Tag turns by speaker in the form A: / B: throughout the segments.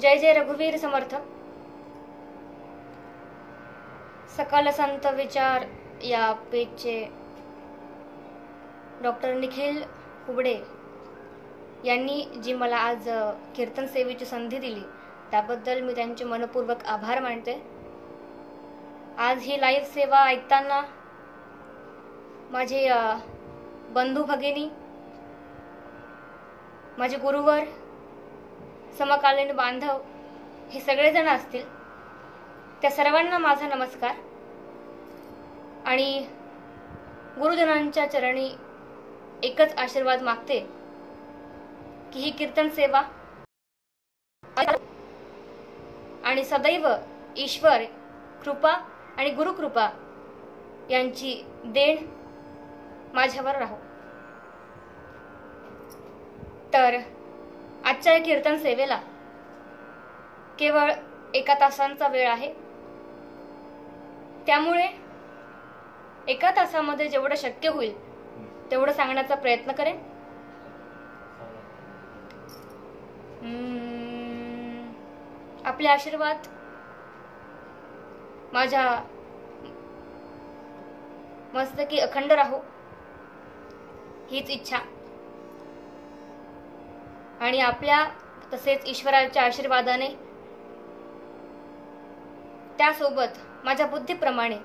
A: जय जय रघुवीर समर्थ. सकल संत विचार या पेजचे डॉक्टर निखिल कुबडे यांनी जी मला आज कीर्तन सेवेची संधी दिली त्याबद्दल मी त्यांचे मनपूर्वक आभार मानते. आज ही लाईव्ह सेवा ऐकताना माझे बंधू भगिनी, माझे गुरुवर, समकालीन बांधव हे सगळेजण असतील, त्या सर्वांना माझा नमस्कार. आणि गुरुजनांच्या चरणी एकच आशीर्वाद मागते की ही कीर्तन सेवा आणि सदैव ईश्वर कृपा आणि गुरुकृपा यांची देण माझ्यावर राहो. तर आजच्या कीर्तन सेवेला केवळ 1 तासांचा वेळ आहे, त्यामुळे 1 तासामध्ये जेवढं शक्य होईल तेवढं सांगण्याचा प्रयत्न करेन. आपले आशीर्वाद माझ्या मस्तकी अखंड राहो हीच इच्छा, आणि आपल्या तसेच ईश्वराच्या आशीर्वादाने त्यासोबत माझ्या बुद्धीप्रमाणे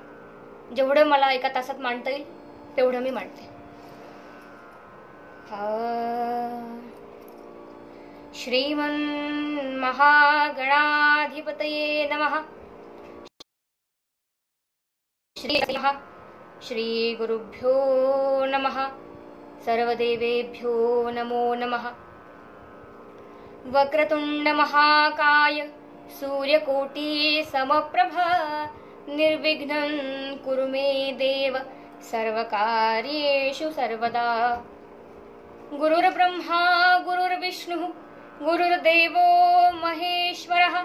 A: जेवढं मला 1 तासात मांडता येईल तेवढं मी मांडते. श्रीमन् महागणाधिपतये नमः. श्री गुरुभ्यो नमः. सर्वदेवेभ्यो नमो नमः. वक्रतुंड महाकाय सूर्यकोटि समप्रभ निर्विघ्नं कुरु मे देव सर्वकार्येषु सर्वदा. गुरुर्ब्रह्मा गुरुर्विष्णुः गुरुर्देवो महेश्वरः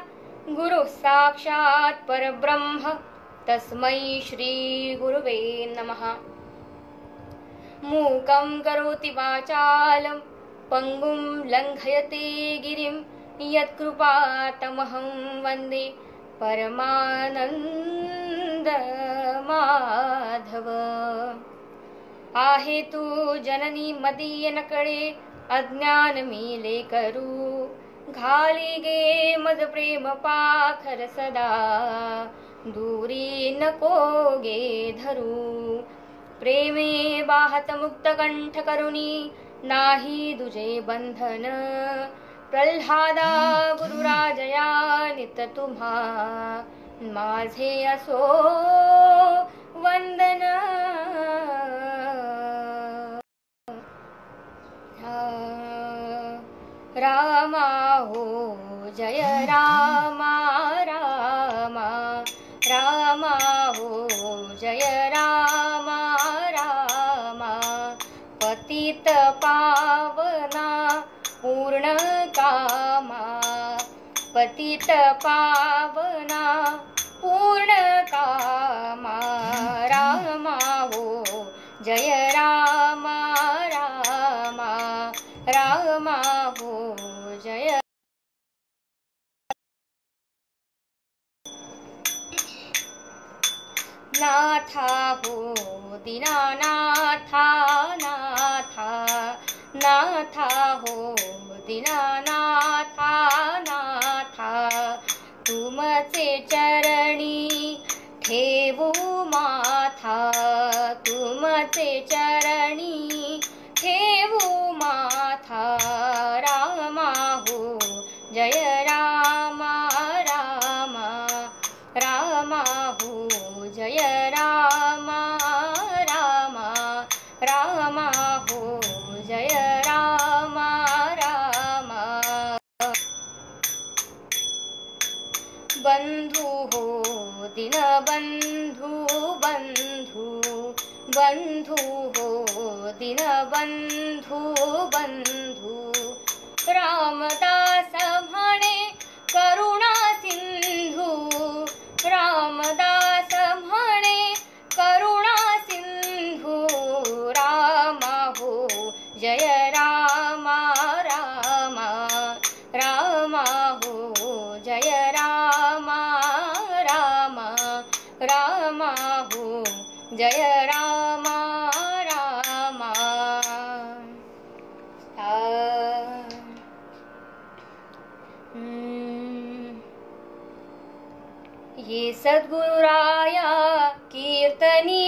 A: गुरुः साक्षात् परब्रह्म तस्मै श्री गुरुवे नमः. मूकं करोति वाचालं पंगुं लंघयते गिरिं यत्कृपातमहं वन्दे परमानंद माधव. आहे तू जननी मदीय नकडे अज्ञान मिले करू घाली गे मज प्रेम पाखर सदा दूरी नको गे धरू. प्रेमे बाहत मुक्त कंठ करुणी नाही दुजे बंधन प्रल्हादा गुरुराजया नित तुम्हा माझे असो वंदन. रामा हो जय रामा रामा रामा हो जय रामा रामा. पतित पावना पूर्ण कामा पतित पावना पूर्ण कामा. रामा हो जय रामा रामा रामा हो जय. नाथा हो दीनानाथा नाथा नाथा हो दीनानाथा नाथा. तुमचे चरणी ठेवू माथा तुमचे चरणी ठेवू माथा. रामा हो जय रामा रामा रामा हो जय रामा रामा रामा हो जय रामा रामा. बंधु हो दीनबंधु बंधु बंधु हो दीनबंधु बंधु. रामदास म्हणे करुणा सिंधू रामदास म्हणे करुणा सिंधू. रामा हो जय जय रामा रामा रामा हो जय रामा रामा रामा हो जय रामा रामा। ये सद्गुरु राया कीर्तनी,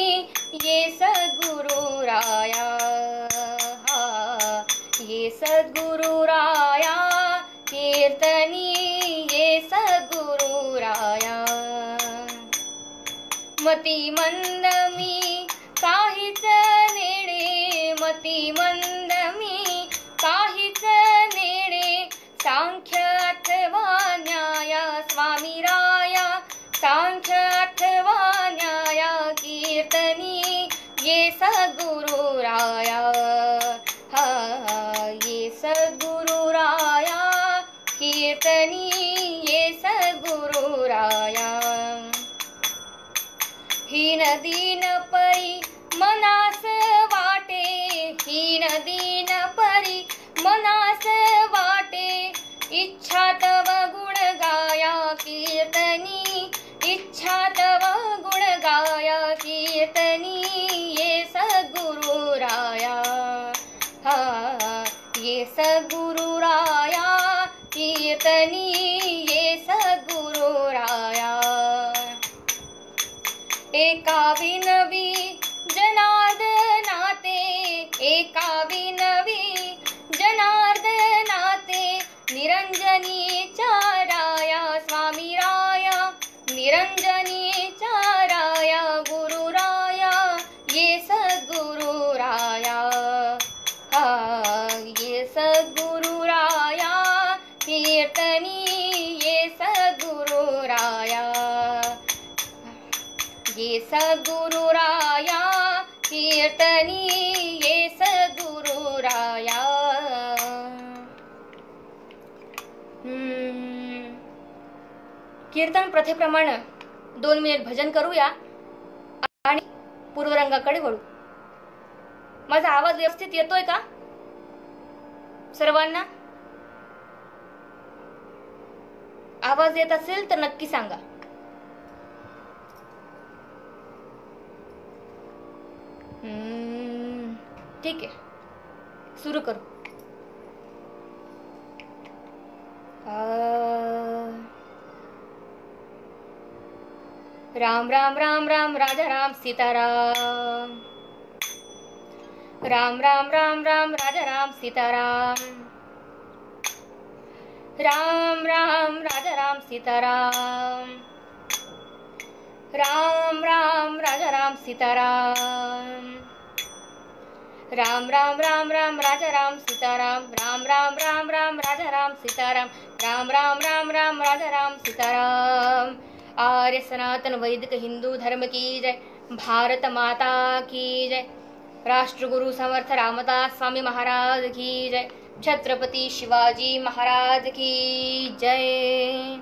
A: ये सद्गुरु राया, ये सद्गुरु राया कीर्तनी, ये सद्गुरु राया। मती मंद मी काहीच नेडे, मती मंद मी काहीच नेडे, सांख्य अथवा न्याय स्वामी राया, सांख्य अथवा न्याय कीर्तनी, ये सद्गुरु राया, ये सद्गुरु राया कीर्तनी, ये सद्गुरु राया। हीन दीन परी मनास वाटे, हीन दीन परी मनास वाटे, इच्छा तव गुण गाया कीर्तनी, इच्छा तव गुण गाया कीर्तनी, ये सद्गुरु राया, ये सद्गुरु राया कीर्तनी, ये सद्गुरु राया। एका विनवी जनार्दनाते, एका विनवी जनार्दनाते, निरंजनी चाराया स्वामी राया, निरंजनी चाराया गुरु राया, ये सद्गुरु राया, ये सद्गुरु राया कीर्तनी, ये सद्गुरु राया, ये सद्गुरु राया कीर्तनी, ये सद्गुरु राया। कीर्तन प्रथेप्रमाणे 2 मिनिट भजन करूया आणि पूर्वरंगाकडे वळू। माझा आवाज व्यवस्थित येतोय का सर्वांना? आवाज येत असेल तर नक्की सांगा। ठीक आहे, सुरू करू। राम राम राम राम राजा राम सीताराम, राम राम राम राम राजा राम सीताराम, राम राम राजा राम सीताराम, राम राम राजा राम सीताराम, राम राम राम राम राजा राम सीताराम, राम राम राम राम राजा राम सीताराम, राम राम राम राम राजा राम सीताराम। आर्य सनातन वैदिक हिंदू धर्म की जय, भारत माता की जय, राष्ट्रगुरु समर्थ रामदास स्वामी महाराज की जय, छत्रपति शिवाजी महाराज की जय।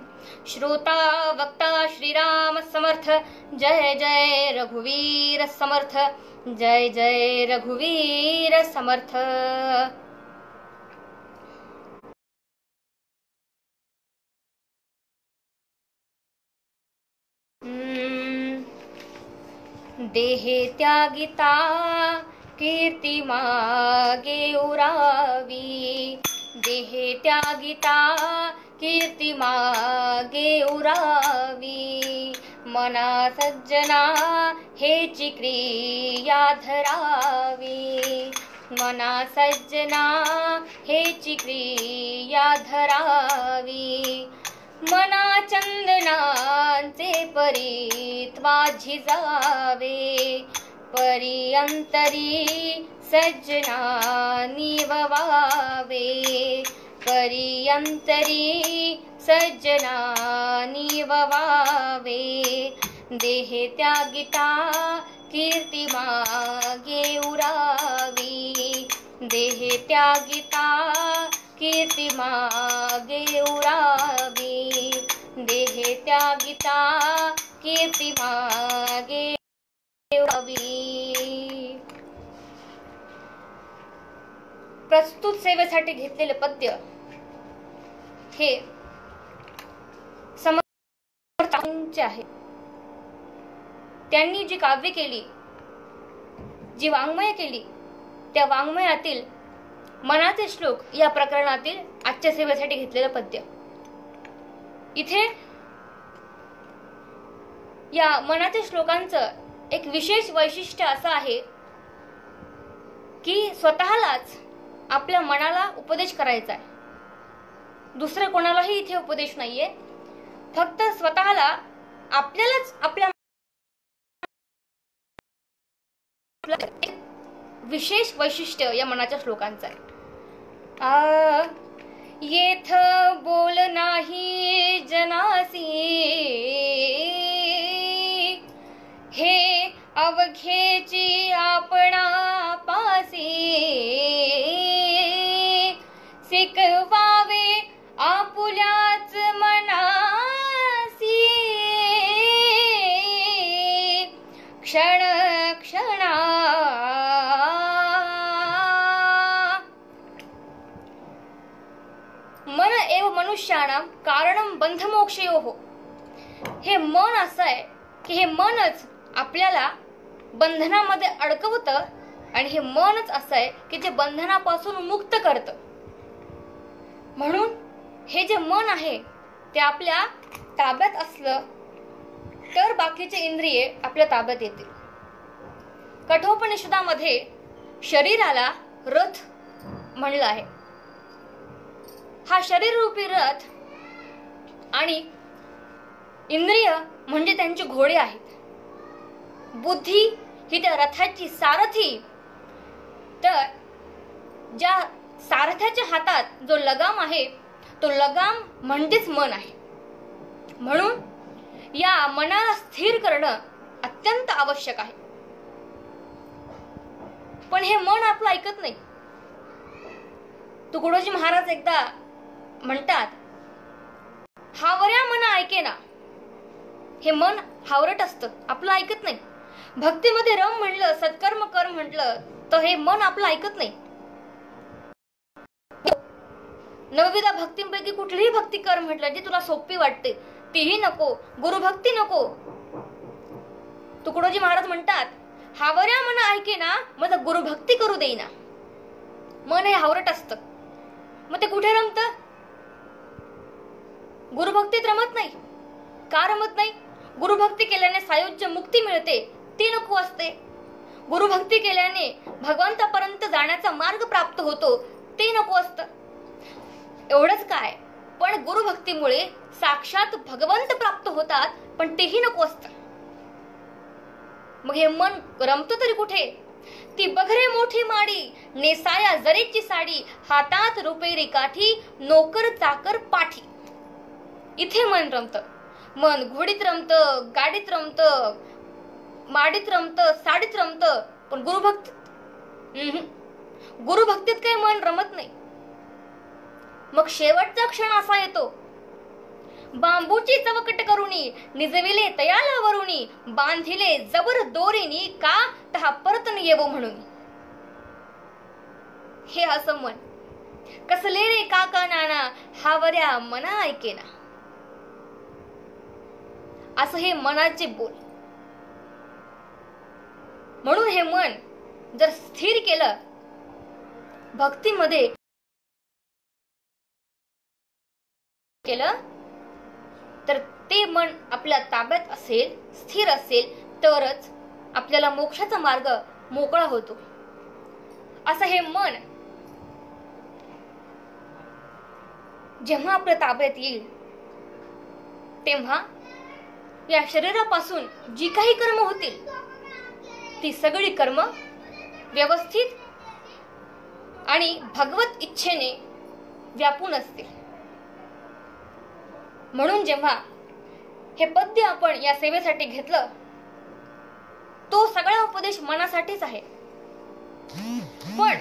A: श्रोता वक्ता श्री राम समर्थ, जय जय रघुवीर समर्थ, जय जय रघुवीर समर्थ। देहे त्यागिता कीर्ती मागे उरावी, देहे त्यागिता कीर्ती मागे उरावी, मना सज्जना हेची क्रिया धरावी, मना सज्जना हेची क्रिया धरावी, मना चंदनांचे परीत्वा झिजावे, परिअंतरी सज्जना निववावे, परिअंतरी सज्जना निववावे, देहे त्यागिता कीर्ती मागे उरावी, देहे त्यागिता कीर्ती मागे उरावी, देहे त्यागिता कीर्ती मागे उरावी। प्रस्तुत सेवेसाठी घेतलेले पद्य हे समर्थांचे आहे. त्यांनी जी काव्य केली, जी वाङ्मय केली, त्या वाङ्मयातील मनाचे श्लोक या प्रकरणातील आजच्या सेवेसाठी घेतलेलं पद्य. इथे या मनाच्या श्लोकांचं एक विशेष वैशिष्ट्य असं आहे की स्वतःलाच आपल्या मनाला उपदेश करायचा आहे. दुसरं कोणालाही इथे उपदेश नाहीये, फक्त स्वतःला आपल्यालाच आपल्या विशेष वैशिष्ट्य या मनाच्या श्लोकांचं आहे. येथ बोल नाही जनासी, हे अवघेची आपणा पासी, शिकवावे आपुल्याच मनासी, क्षण क्षणा. मन एव मनुष्याणाम कारणम बंधमोक्षयोः. हे मन असं आहे की हे मनच आपल्याला बंधनामध्ये अडकवतं आणि हे मनच असं आहे की जे बंधनापासून मुक्त करतं. म्हणून हे जे मन आहे ते आपल्या ताब्यात असलं तर बाकीचे इंद्रिये आपल्या ताब्यात येतील. कठोपनिषदामध्ये शरीराला रथ म्हणलं आहे. हा शरीर रूपी रथ आणि इंद्रिय म्हणजे त्यांची घोडे आहेत. बुद्धी ही त्या रथाची सारथी, तर ज्या सारथ्याच्या हातात जो लगाम आहे तो लगाम म्हणजेच मन आहे. म्हणून या मनाला स्थिर करणं अत्यंत आवश्यक आहे. पण हे मन आपलं ऐकत नाही. तुकडोजी महाराज एकदा म्हणतात, हावऱ्या मन ऐकेना. हे मन हावरट असतं, आपलं ऐकत नाही. भक्तीमध्ये रम म्हणलं, सत्कर्म कर म्हटलं तर हे मन आपलं ऐकत नाही. नवविधा भक्तींपैकी कुठलीही भक्ती कर म्हटलं जी तुला सोपी वाटते तीही नको, गुरुभक्ती नको. तुकडोजी महाराज म्हणतात, हावऱ्या मन ऐकेना, मग गुरुभक्ती करू देईना. मन हे हावरट असतं. मग ते कुठे रमतं? गुरुभक्तीत रमत नाही. का रमत नाही? गुरुभक्ती केल्याने सायुज्य मुक्ती मिळते, ती नको असते. गुरुभक्ती केल्याने भगवंतापर्यंत जाण्याचा मार्ग प्राप्त होतो, ते नको असतं. एवढंच काय, पण गुरुभक्तीमुळे साक्षात भगवंत प्राप्त होतात, पण तेही नको असतं. मग हे मन रमतं तरी कुठे? ती बघरे मोठी माडी, नेसाया जरीची साडी, हातात रुपेरी काठी, नोकर चाकर पाठी. इथे मन रमतं. मन घोडीत रमतं, गाडीत रमतं, माडीत रमतं, साडीत रमतं, पण गुरुभक्तीत काही मन रमत नाही. मग शेवटचा क्षण असा येतो, बांबूची चवकट करुणी, निजविले तयाला वरुणी, बांधिले जबर दोरीनी, का तहा परतन येवो म्हणून. हे असं मन कसले रे काका नाना, हावऱ्या मना ऐकेना. असं हे मनाचे बोल. म्हणून हे मन जर स्थिर केलं, भक्तीमध्ये केलं, तर ते मन आपल्या ताब्यात असेल, स्थिर असेल, तरच आपल्याला मोक्षाचा मार्ग मोकळा होतो. असं हे मन जेव्हा आपल्या ताब्यात येईल तेव्हा या शरीरापासून जी काही कर्म होतील ती सगळी कर्म व्यवस्थित आणि भगवत इच्छेने व्यापून असतील. म्हणून जेव्हा हे पद्य आपण या सेवेसाठी घेतलं, तो सगळा उपदेश मनासाठीच आहे. पण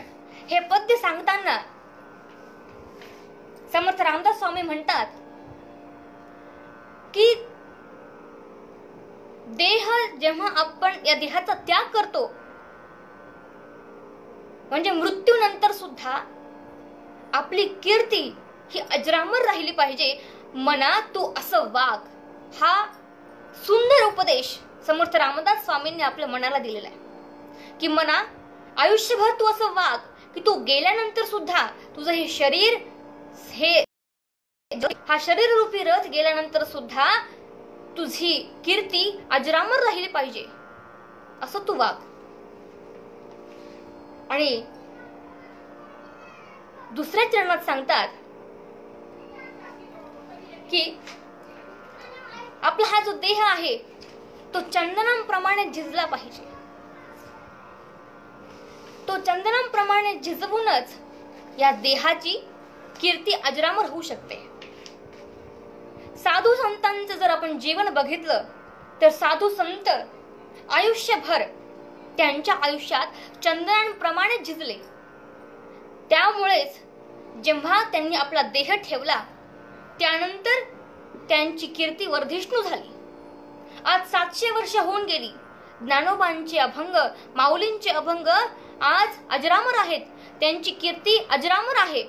A: हे पद्य सांगताना समर्थ रामदास स्वामी म्हणतात की देह जेव्हा आपण या देहाचा त्याग करतो म्हणजे मृत्यूनंतर सुद्धा आपली कीर्ती ही अजरामर राहिली पाहिजे. मना तू असं वाग, हा सुंदर उपदेश समर्थ रामदास स्वामींनी आपल्या मनाला दिलेला आहे की मना आयुष्यभर तू असं वाग की तू गेल्यानंतर सुद्धा तुझं हे शरीर, हा शरीर रूपी रथ गेल्यानंतर सुद्धा तुझी कीर्ती अजरामर राहिली पाहिजे, असं तू वाग. आणि दुसऱ्या चरणात सांगतात की आपला हा जो देह आहे तो चंदनाप्रमाणे झिजला पाहिजे. तो चंदनाप्रमाणे झिजवूनच या देहाची कीर्ती अजरामर होऊ शकते. साधू संतांचं जर आपण जीवन बघितलं तर साधू संत आयुष्यभर त्यांच्या आयुष्यात चंदनाप्रमाणे झिजले. त्यामुळेच जेव्हा त्यांनी आपला देह ठेवला त्यानंतर त्यांची कीर्ती वर्धिष्णू झाली. आज 700 वर्ष होऊन गेली. ज्ञानोबांचे अभंग, माऊलींचे अभंग आज अजरामर आहेत, त्यांची कीर्ती अजरामर आहे.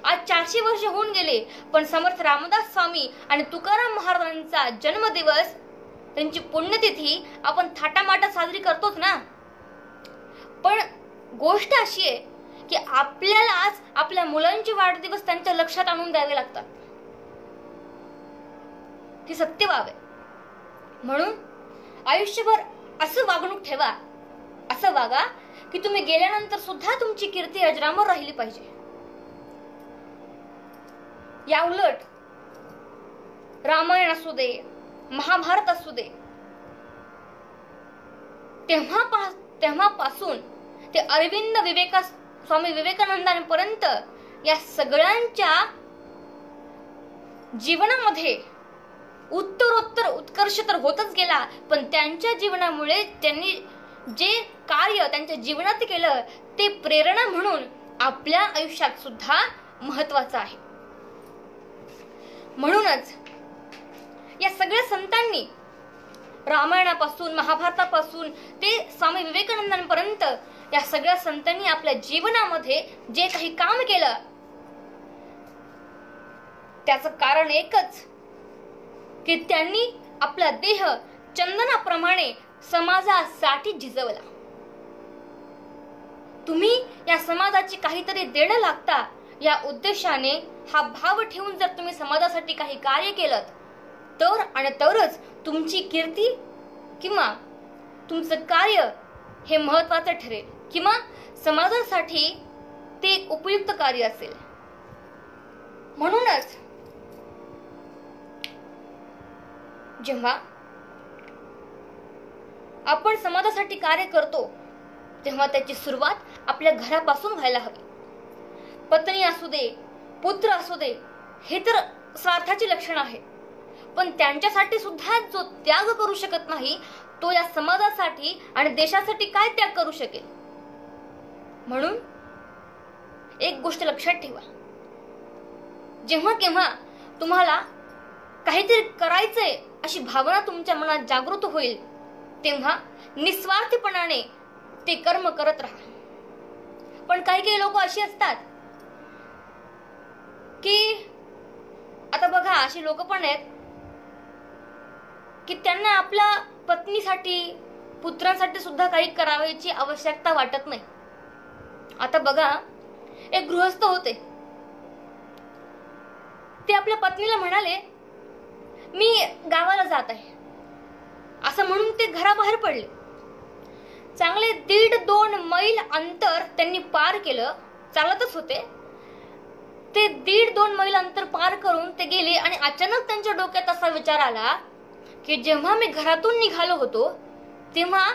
A: आज 400 वर्ष होऊन गेले, पण समर्थ रामदास स्वामी आणि तुकाराम महाराजांचा जन्मदिवस, त्यांची पुण्यतिथी आपण थाटामाटात साजरी करतोच ना. पण गोष्ट अशी आहे की आपल्याला आज आपल्या मुलांचे वाढदिवस त्यांच्या लक्षात आणून द्यावे लागतात. ही सत्य बाब आहे. म्हणून आयुष्यभर असं वागणूक ठेवा, असं वागा की तुम्ही गेल्यानंतर सुद्धा तुमची कीर्ती अजरामर राहिली पाहिजे. या उलट रामायण असू दे, महाभारत असू दे, तेव्हापासून ते अरविंद स्वामी विवेकानंदांपर्यंत या सगळ्यांच्या जीवनामध्ये उत्तरोत्तर उत्कर्ष तर होतच गेला, पण त्यांच्या जीवनामुळे त्यांनी जे कार्य त्यांच्या जीवनात केलं ते प्रेरणा म्हणून आपल्या आयुष्यात सुद्धा महत्वाचं आहे. म्हणूनच या सगळ्या संतांनी रामायणापासून, महाभारतापासून ते स्वामी विवेकानंदांपर्यंत या सगळ्या संतांनी आपल्या जीवनामध्ये जे काही काम केलं त्याचं कारण एकच की त्यांनी आपला देह चंदनाप्रमाणे समाजासाठी झिजवला. तुम्ही या समाजाची काहीतरी देणं लागता या उद्देशाने हा भाव ठेवून जर तुम्ही समाजासाठी काही कार्य केलं तर आणि तरच तुमची कीर्ती किंवा तुमचं कार्य हे महत्वाचं ठरेल किंवा समाजासाठी ते एक उपयुक्त कार्य असेल. म्हणूनच जेव्हा आपण समाजासाठी कार्य करतो तेव्हा त्याची सुरुवात आपल्या घरापासून व्हायला हवी. पत्नी असू दे, पुत्र असू दे, हे तर स्वार्थाची लक्षण आहे, पण त्यांच्यासाठी सुद्धा जो त्याग करू शकत नाही तो या समाजासाठी आणि देशासाठी काय त्याग करू शकेल. म्हणून एक गोष्ट लक्षात ठेवा, जेव्हा केव्हा तुम्हाला काहीतरी करायचंय अशी भावना तुमच्या मनात जागृत होईल तेव्हा निस्वार्थीपणाने ते कर्म करत राहा. पण काही लोक अशी असतात की आता बघा, अशी लोक पण आहेत की त्यांना आपल्या पत्नीसाठी, पुत्रांसाठी सुद्धा काही करायची आवश्यकता वाटत नाही. आता बघा, एक गृहस्थ होते, ते आपल्या पत्नीला म्हणाले मी गावाला जात आहे असं म्हणून ते घराबाहेर पडले. चांगले 1.5-2 मैल अंतर त्यांनी पार केलं, चालतच होते ते. 1.5-2 मैल अंतर पार करून ते गेले आणि अचानक त्यांच्या डोक्यात असा विचार आला की जेव्हा मी घरातून निघालो होतो तेव्हा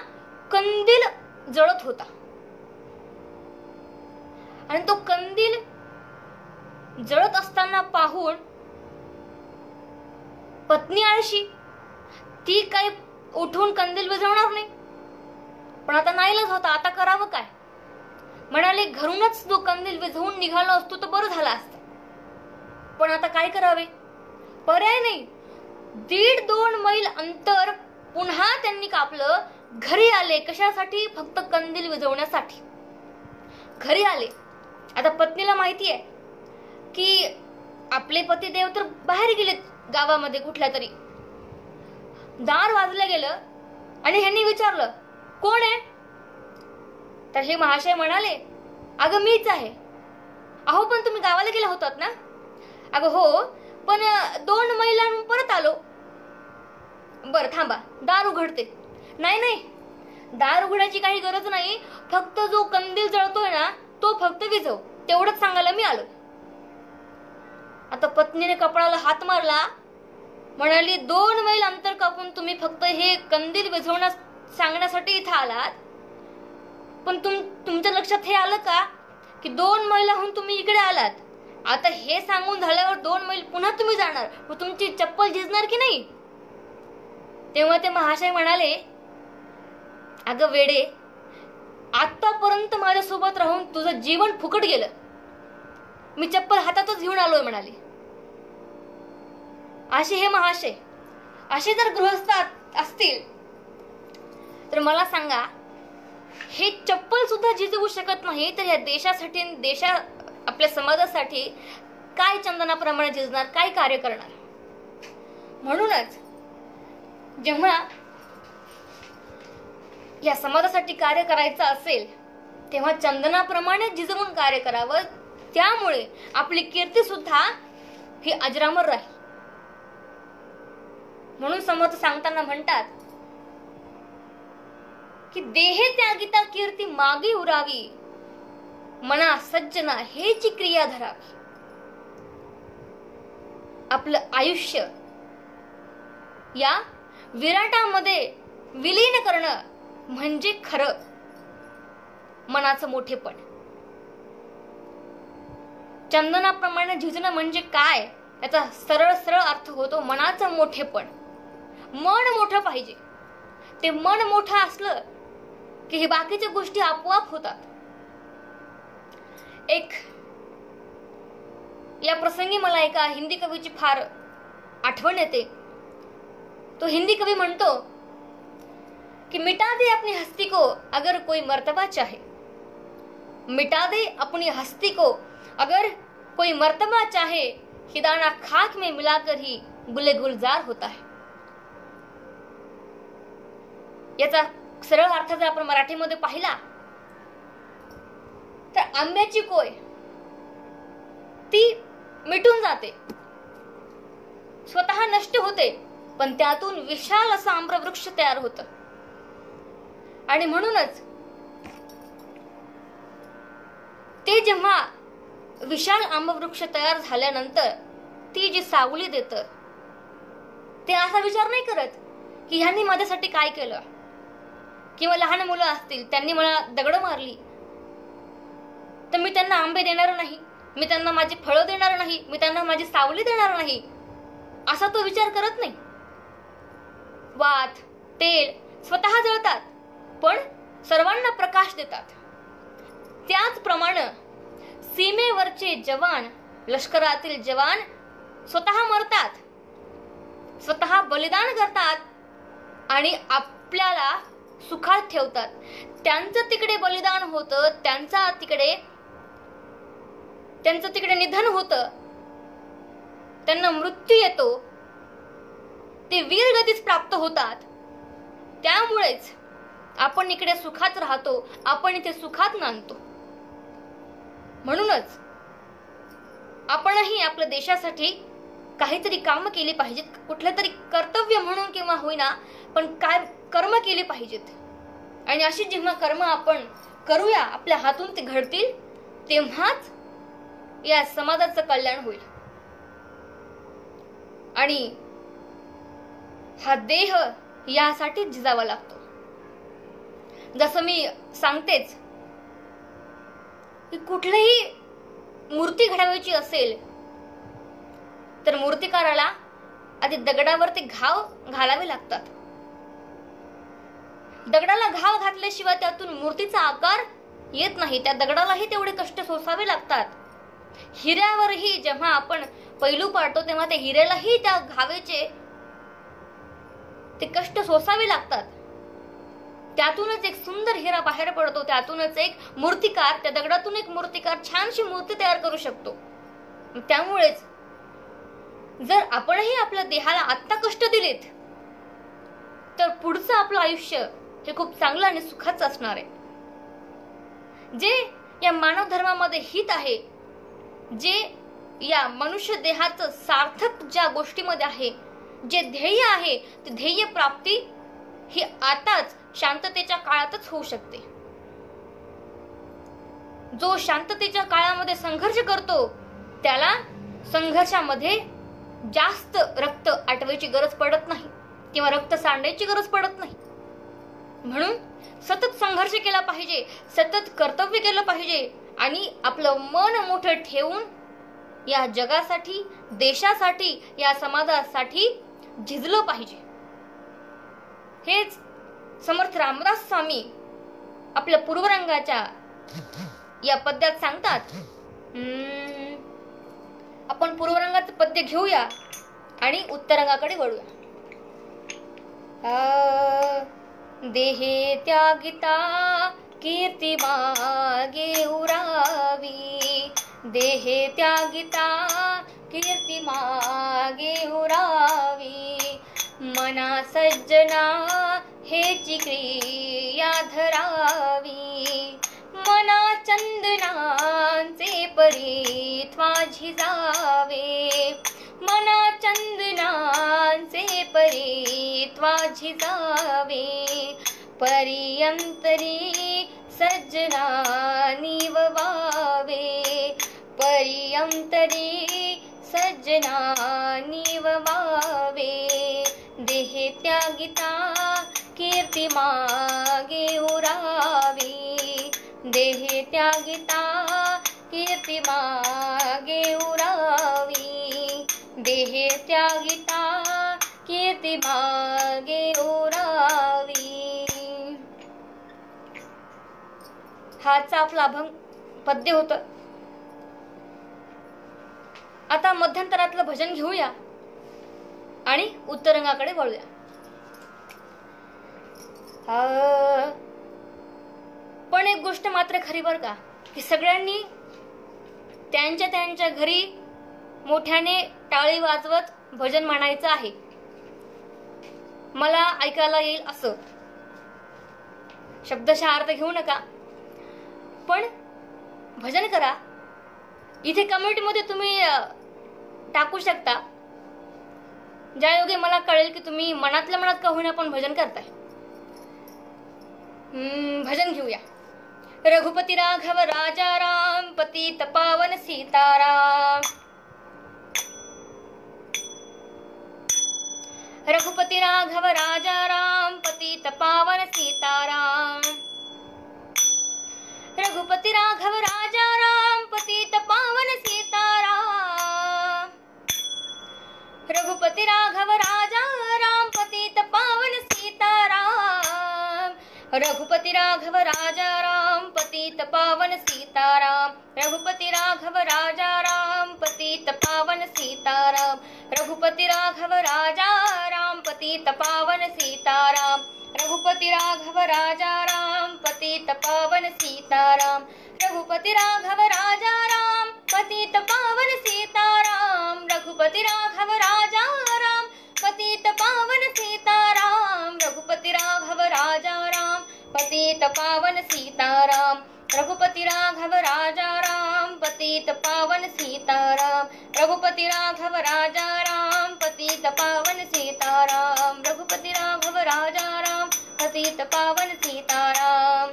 A: कंदील जळत होता आणि तो कंदील जळत असताना पाहून पत्नी आळशी, ती काही उठून कंदील विझवणार नाही, पण आता नाईलाज होता, आता करावं काय. म्हणाले घरूनच जो कंदील विझवून निघालो असतो तर बरं झालं असतं, पण आता काय करावे, पर्याय नाही. 1.5-2 मैल अंतर पुन्हा त्यांनी कापलं, घरी आले. कशासाठी? फक्त कंदील विझवण्यासाठी. घरी आले. आता पत्नीला माहिती आहे की आपले पतिदेव तर बाहेर गेलेत गावामध्ये कुठल्या तरी. दार वाजलं गेलं आणि ह्यांनी विचारलं, कोण आहे? तर हे महाशय म्हणाले, अगं मीच आहे. अहो पण तुम्ही गावाला गेला होतात ना? अगं हो, पण 2 मैलांहून परत आलो. बरं थांबा, दार उघडते. नाही नाही, दार उघडायची काही गरज नाही, फक्त जो कंदील जळतोय ना तो फक्त विझव, तेवढंच सांगायला मी आलो. आता पत्नीने कपाळाला हात मारला, म्हणाली, 2 मैल अंतर कापून तुम्ही फक्त हे कंदील विझवण्यास सांगण्यासाठी इथं आलात, पण तुमच्या लक्षात हे आलं का की 2 मैलाहून तुम्ही इकडे आलात. आता हे सांगून झाल्यावर 2 मैल पुन्हा तुम्ही जाणार, मग तुमची चप्पल झिजणार की नाही? तेव्हा ते महाशय म्हणाले, अगं वेडे, आतापर्यंत माझ्यासोबत राहून तुझं जीवन फुकट गेलं, मी चप्पल हातातच घेऊन आलोय म्हणाले. असे हे महाशय, असे जर गृहस्थ असतील तर मला सांगा, हे चप्पल सुद्धा झिजवू शकत नाही तर या देशासाठी, आपल्या समाजासाठी काय चंदनाप्रमाणे झिजणार, काय कार्य करणार? म्हणूनच जेव्हा या समाजासाठी कार्य करायचं असेल तेव्हा चंदनाप्रमाणे झिजवून कार्य करावं. त्यामुळे आपली कीर्ती सुद्धा ही अजरामर राहील. म्हणून समर्थ सांगताना म्हणतात की देहे त्यागिता कीर्ती मागी उरावी, मना सज्जना हेची क्रिया धरावी. आपलं आयुष्य या विराटामध्ये विलीन करणं म्हणजे खरं मनाचं मोठेपण. चंदनाप्रमाणे झिजणं म्हणजे काय, याचा सरळ सरळ अर्थ होतो मनाचं मोठेपण. मन मोठं पाहिजे. ते मन मोठं असलं की हे बाकीच्या गोष्टी आपोआप होतात. या प्रसंगी मला एका हिंदी कवीची फार आठवण येते. तो हिंदी कवी म्हणतो कि मिटा दे अपनी हस्ती को अगर कोई मर्तबा चाहे, मिटा दे अपनी हस्ती को अगर कोई मर्तबा चाहे, ही दाना खाक में मिलाकर ही गुले गुलजार होता है. याचा सरळ अर्थ जर आपण मराठीमध्ये पाहिला तर आंब्याची कोय ती मिटून जाते, स्वतः नष्ट होते, पण त्यातून विशाल असं आम्रवृक्ष तयार होतं. आणि म्हणूनच ते जेव्हा विशाल आम्रवृक्ष तयार झाल्यानंतर ती जी सावली देतं, ते असा विचार नाही करत की ह्यांनी माझ्यासाठी काय केलं. किंवा लहान मुलं असतील, त्यांनी मला दगड मारली तर मी त्यांना आंबे देणार नाही, मी त्यांना माझी फळं देणार नाही, मी त्यांना माझी सावली देणार नाही, असा तो विचार करत नाही. वात तेल स्वतः जळतात पण सर्वांना प्रकाश देतात. त्याचप्रमाणे सीमेवरचे जवान, लष्करातील जवान स्वतः मरतात, स्वतः बलिदान करतात आणि आपल्याला सुखात ठेवतात. त्यांचं तिकडे बलिदान होतं, त्यांचं तिकडे निधन होतं, त्यांना मृत्यू येतो, ते वीरगतीच प्राप्त होतात. त्यामुळेच आपण इकडे सुखात राहतो, आपण इथे सुखात नांदतो. म्हणूनच आपणही आपल्या देशासाठी काहीतरी काम केली पाहिजेत, कुठलं तरी कर्तव्य म्हणून किंवा होईना पण काय कर्म केली पाहिजेत. आणि अशी जेव्हा कर्म आपण करूया, आपल्या हातून ते घडतील, तेव्हाच या समाजाचं कल्याण होईल. आणि हा देह यासाठी झिजावा लागतो. जसं मी सांगतेच की कुठलीही मूर्ती घडवायची असेल तर मूर्तिकाराला आधी दगडावर ते घाव घालावे लागतात. दगडाला घाव घातल्याशिवाय त्यातून मूर्तीचा आकार येत नाही, त्या दगडालाही तेवढे कष्ट सोसावे लागतात. हिऱ्यावरही जेव्हा आपण पैलू पाडतो तेव्हा त्या हिऱ्यालाही त्या घावेचे ते कष्ट सोसावे लागतात. त्यातूनच एक सुंदर हिरा बाहेर पडतो, त्यातूनच एक मूर्तिकार, त्या दगडातून एक मूर्तिकार छानशी मूर्ती तयार करू शकतो. त्यामुळेच जर आपणही आपल्या देहाला आत्ता कष्ट दिलेत तर पुढचं आपलं आयुष्य हे खूप चांगलं आणि सुखाचं असणार आहे. जे या मानव धर्मामध्ये हित आहे, जे या मनुष्य देहाचं सार्थक ज्या गोष्टीमध्ये आहे, जे ध्येय आहे, ते ध्येय प्राप्ती ही आताच शांततेच्या काळातच होऊ शकते. जो शांततेच्या काळामध्ये संघर्ष करतो त्याला संघर्षामध्ये जास्त रक्त आटवायची गरज पडत नाही किंवा रक्त सांडायची गरज पडत नाही. म्हणून सतत संघर्ष केला पाहिजे, सतत कर्तव्य केलं पाहिजे आणि आपलं मन मोठं ठेवून या जगासाठी, देशासाठी, या समाजासाठी झिजलं पाहिजे. हेच समर्थ रामदास स्वामी आपल्या पूर्वरंगाच्या या पद्यात सांगतात. आपण पूर्वरंगाचं पद्य घेऊया आणि उत्तरंगाकडे वळूया. देहे त्यागिता कीर्ती मागे उरावी, देहे त्यागिता कीर्ती मागे उरावी, मना सज्जना हेची क्रिया धरावी, मना चंदनांचे परित्वा झिजावे, मना चंदनांचे परित्वा झिजावे, पर्यंतरी सज्जना निववावे, पर्यंतरी सज्जना निववावे, देहे त्यागिता कीर्ती मागे उरावी, देहे त्यागिता कीर्ती मागे उरावी, देहे त्यागिता कीर्ती मागे उरावी. हाचा आपला अभंग पद्य होतं. आता मध्यंतरातलं भजन घेऊया आणि उत्तरंगाकडे वळूया. पण एक गोष्ट मात्र खरी बर का, की सगळ्यांनी त्यांच्या त्यांच्या घरी मोठ्याने टाळी वाजवत भजन म्हणायचं आहे. मला ऐकायला येईल असं शब्दशः अर्थ घेऊ नका, पण भजन करा. इथे कमेंट मध्ये तुम्ही टाकू शकता, ज्यायोगे मला कळेल की तुम्ही मनातल्या मनात का होईना पण भजन करताय. भजन घेऊया. रघुपती राघव राजा राम, पतित पावन सीताराम, रघुपती राघव राजा राम, पतित पावन सीताराम, रघुपती राघव राजा राम, पतित पावन सीताराम, रघुपती राघव राजा राम, पतित पावन सीताराम, रघुपती राघव राजा राम, पतित पावन सीताराम, रघुपती राघव राजा राम, पतित पावन सीताराम, रघुपती राघव राजा राम, पतित पावन सीताराम, रघुपती राघव राजा राम, पतित पावन सीताराम, रघुपती राघव राजा राम, पतित पावन सीताराम, रघुपती राघव राजा राम, पतित पावन सीताराम, रघुपती राघव राजा राम, पतित पावन सीताराम, रघुपती राघव राजा राम, पतित पावन सीताराम, रघुपती राघव राजा राम, पतित पावन सीताराम, रघुपती राघव राजा राम, पतित पावन सीताराम.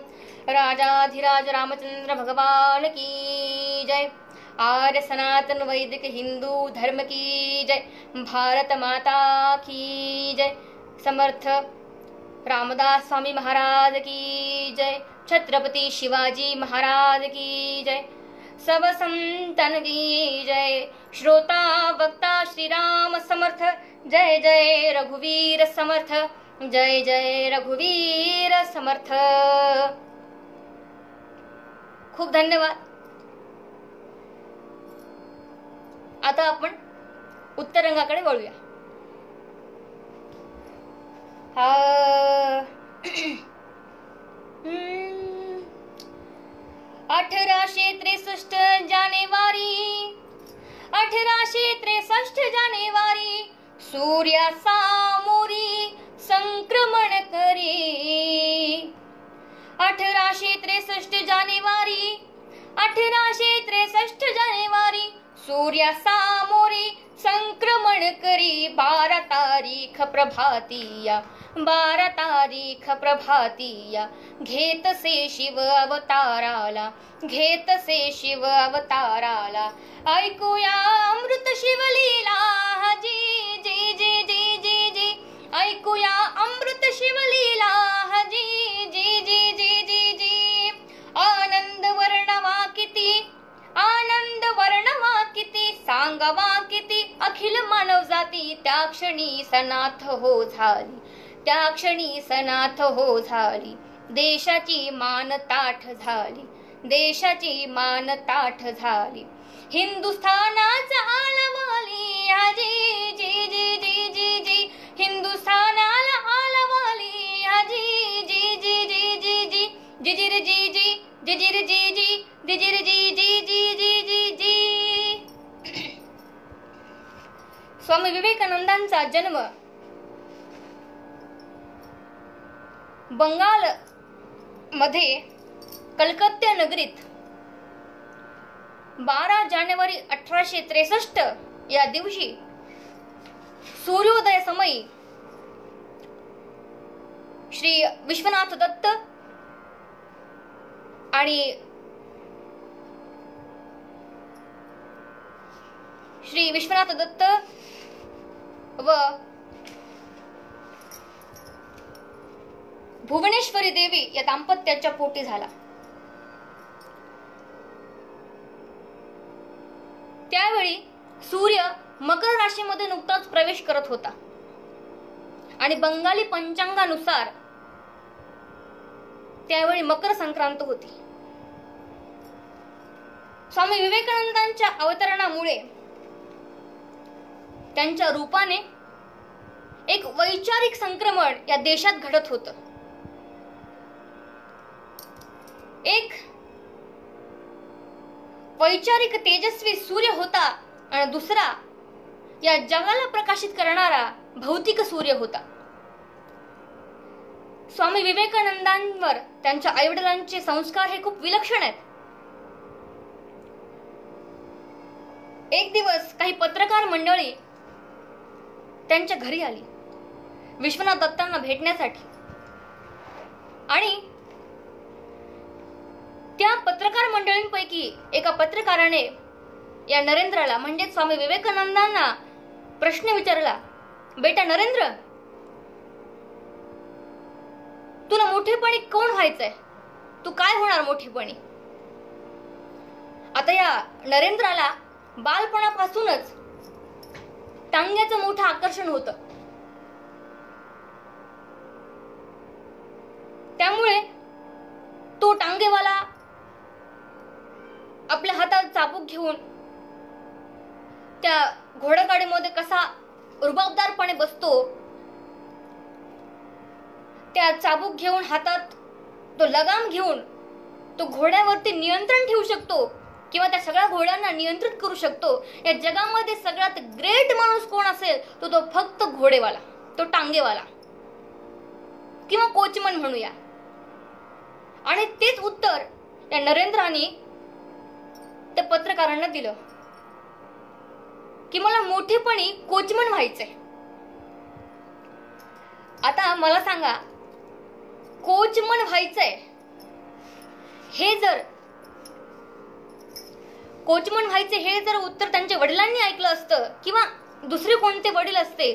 A: राजाधिराज रामचंद्र भगवान की जय. आर्य सनातन वैदिक हिंदू धर्म की जय. भारत माता की जय. समर्थ रामदास स्वामी महाराज की जय. छत्रपती शिवाजी महाराज की जय. सब संतन की जय. श्रोता वक्ता श्री राम समर्थ. जय जय रघुवीर समर्थ. जय जय रघुवीर समर्थ. खूप धन्यवाद. आता आपण उत्तरंगाकडे वळूया. 1863 जानेवारी 1863 जानेवारी सूर्यासामोरी संक्रमण करी. 1863 जानेवारी 1863 जानेवारी सूर्यासामोरी संक्रमण करी. 12 तारीख प्रभातीया 12 तारीख प्रभातीया घेतसे शिव अवताराला घेतसे शिव अवताराला. ऐकूया अमृत शिवलीला जी जी जी जी जी जी ऐकूया अमृत शिवलीला जी जी जी जी जी जी. आनंद वर्णवा किती आनंद वर्णवा किती सांगावा किती अखिल मानव जाती. त्या क्षणी सनाथ हो झाली त्या क्षणी सनाथ हो झाली. देशाची मान ताठ झाली देशाची मान ताठ झाली. हिंदुस्थानाचा आलवाली जी जी जी जी जी जी हिंदुस्थानाला आलवाली जी जी जी जी जी जी जिजिर जी जी जिजिर जी जी जिजिर जी जी जी जी जी जी. स्वामी विवेकानंदांचा जन्म बंगाल मध्ये कलकत्ता नगरीत 12 जानेवारी 1863 या दिवशी सूर्योदय समयी श्री विश्वनाथ दत्त आणि श्री विश्वनाथ दत्त व भुवनेश्वरी देवी या दाम्पत्याच्या पोटी झाला. त्यावेळी सूर्य मकर राशीमध्ये नुकताच प्रवेश करत होता आणि बंगाली पंचांगानुसार त्यावेळी मकर संक्रांत होती. स्वामी विवेकानंदांच्या अवतरणामुळे त्यांच्या रूपाने एक वैचारिक संक्रमण या देशात घडत होतं. एक वैचारिक तेजस्वी सूर्य होता आणि दुसरा या जगाला प्रकाशित करणारा भौतिक सूर्य होता. स्वामी विवेकानंदांवर त्यांच्या आईवडिलांचे संस्कार हे खूप विलक्षण आहेत. एक दिवस काही पत्रकार मंडळी त्यांच्या घरी आली विश्वनाथ दत्तांना भेटण्यासाठी आणि त्या पत्रकार मंडळींपैकी एका पत्रकाराने या नरेंद्राला म्हणजे स्वामी विवेकानंदांना प्रश्न विचारला, बेटा नरेंद्र, तुला मोठेपणी कोण व्हायचंय? तू काय होणार मोठेपणी? आता या नरेंद्राला बालपणापासूनच टांग्याचं मोठं आकर्षण होतं. त्यामुळे तो टांगेवाला आपल्या हातात चाबूक घेऊन त्या घोडागाडीमध्ये कसा रुबाबदारपणे बसतो, त्या चाबूक घेऊन हातात तो लगाम घेऊन तो घोड्यावरती नियंत्रण ठेवू शकतो किंवा त्या सगळ्या घोड्यांना नियंत्रित करू शकतो. या जगामध्ये सगळ्यात ग्रेट माणूस कोण असेल तो फक्त घोडेवाला, तो टांगेवाला किंवा कोचमन म्हणूया. आणि तेच उत्तर या नरेंद्राने त्या पत्रकारांना दिलं की मला मोठेपणी कोचमन व्हायचंय. आता मला सांगा, कोचमन व्हायचंय हे जर कोचमन व्हायचे हे जर उत्तर त्यांच्या वडिलांनी ऐकलं असतं किंवा दुसरे कोणते वडील असते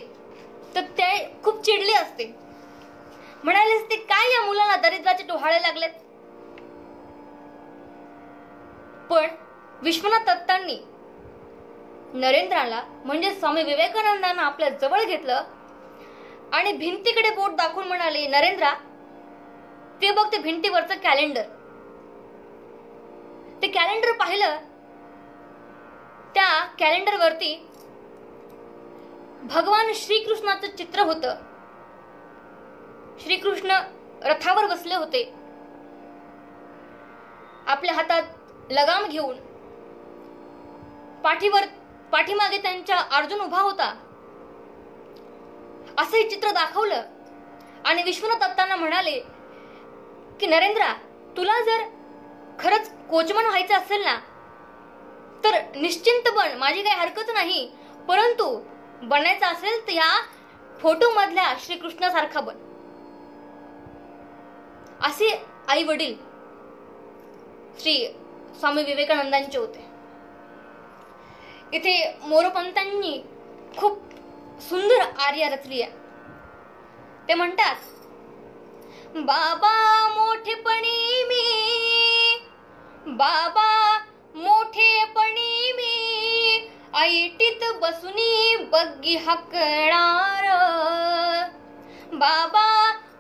A: तर ते खूप चिडले असते, म्हणाले असते काय या मुलाला दरिद्राचे डोहाळे लागलेत. पण विश्वनाथ दत्तांनी नरेंद्राला म्हणजे स्वामी विवेकानंदांना आपल्या जवळ घेतलं आणि भिंतीकडे बोट दाखवून म्हणाले, नरेंद्रा ते बघ ते भिंतीवरचं कॅलेंडर. ते कॅलेंडर पाहिलं, त्या कॅलेंडर वरती भगवान श्रीकृष्णाचं चित्र होतं. श्रीकृष्ण रथावर बसले होते आपल्या हातात लगाम घेऊन पाठीमागे त्यांच्या अर्जुन उभा होता असं हे चित्र दाखवलं. आणि विश्वनाथ दत्तांना म्हणाले की नरेंद्रा, तुला जर खरंच कोचमन व्हायचं असेल ना तर निश्चिंत बन, माझी काही हरकत नाही. परंतु बनायचं असेल तर या फोटो मधल्या श्रीकृष्णासारखा बन. असे आई वडील श्री स्वामी विवेकानंदांचे होते. इथे मोरोपंतांनी खूप सुंदर आर्या रचली आहे. ते म्हणतात, बाबा मोठेपणी मी, बाबा मोठेपणी मी, ऐटीत बसुनी बग्गी हाकणार. बाबा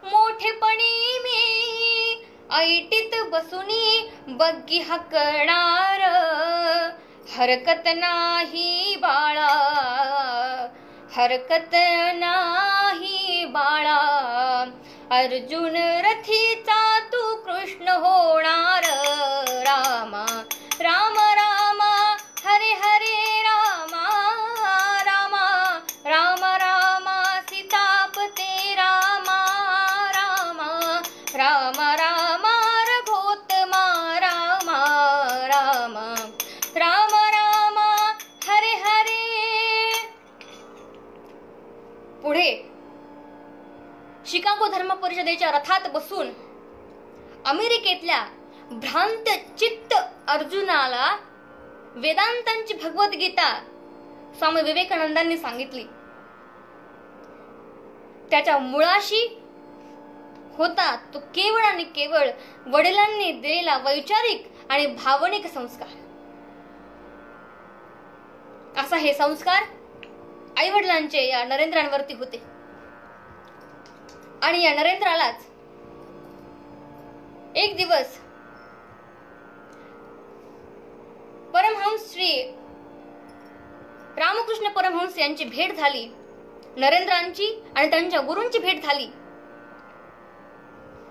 A: मोठेपणी मी, ऐटीत बसुनी बग्गी हाकणार. हरकत नाही बाळा, हरकत नाही बाळा, अर्जुन रथीचा तू कृष्ण होणार. रामा राम राम हरे हरे रामा, रामा राम राम सीतापते रामा, रामा राम राम रघोत्तमा रामा, रामा राम राम हरे हरे. पुढे शिकागो धर्म परिषदेच्या रथात बसून अमेरिकेतल्या भ्रांत चित्त अर्जुनाला वेदांतांची भगवद्गीता स्वामी विवेकानंदांनी सांगितली. त्याच्या मुळाशी होता तो केवळ आणि केवळ वडिलांनी दिलेला वैचारिक आणि भावनिक संस्कार. असा हे संस्कार आई वडिलांचे या नरेंद्रांवरती होते. आणि या नरेंद्रालाच एक दिवस परमहंस श्री रामकृष्ण परमहंस यांची भेट झाली. नरेंद्रांची आणि त्यांच्या गुरूंची भेट झाली.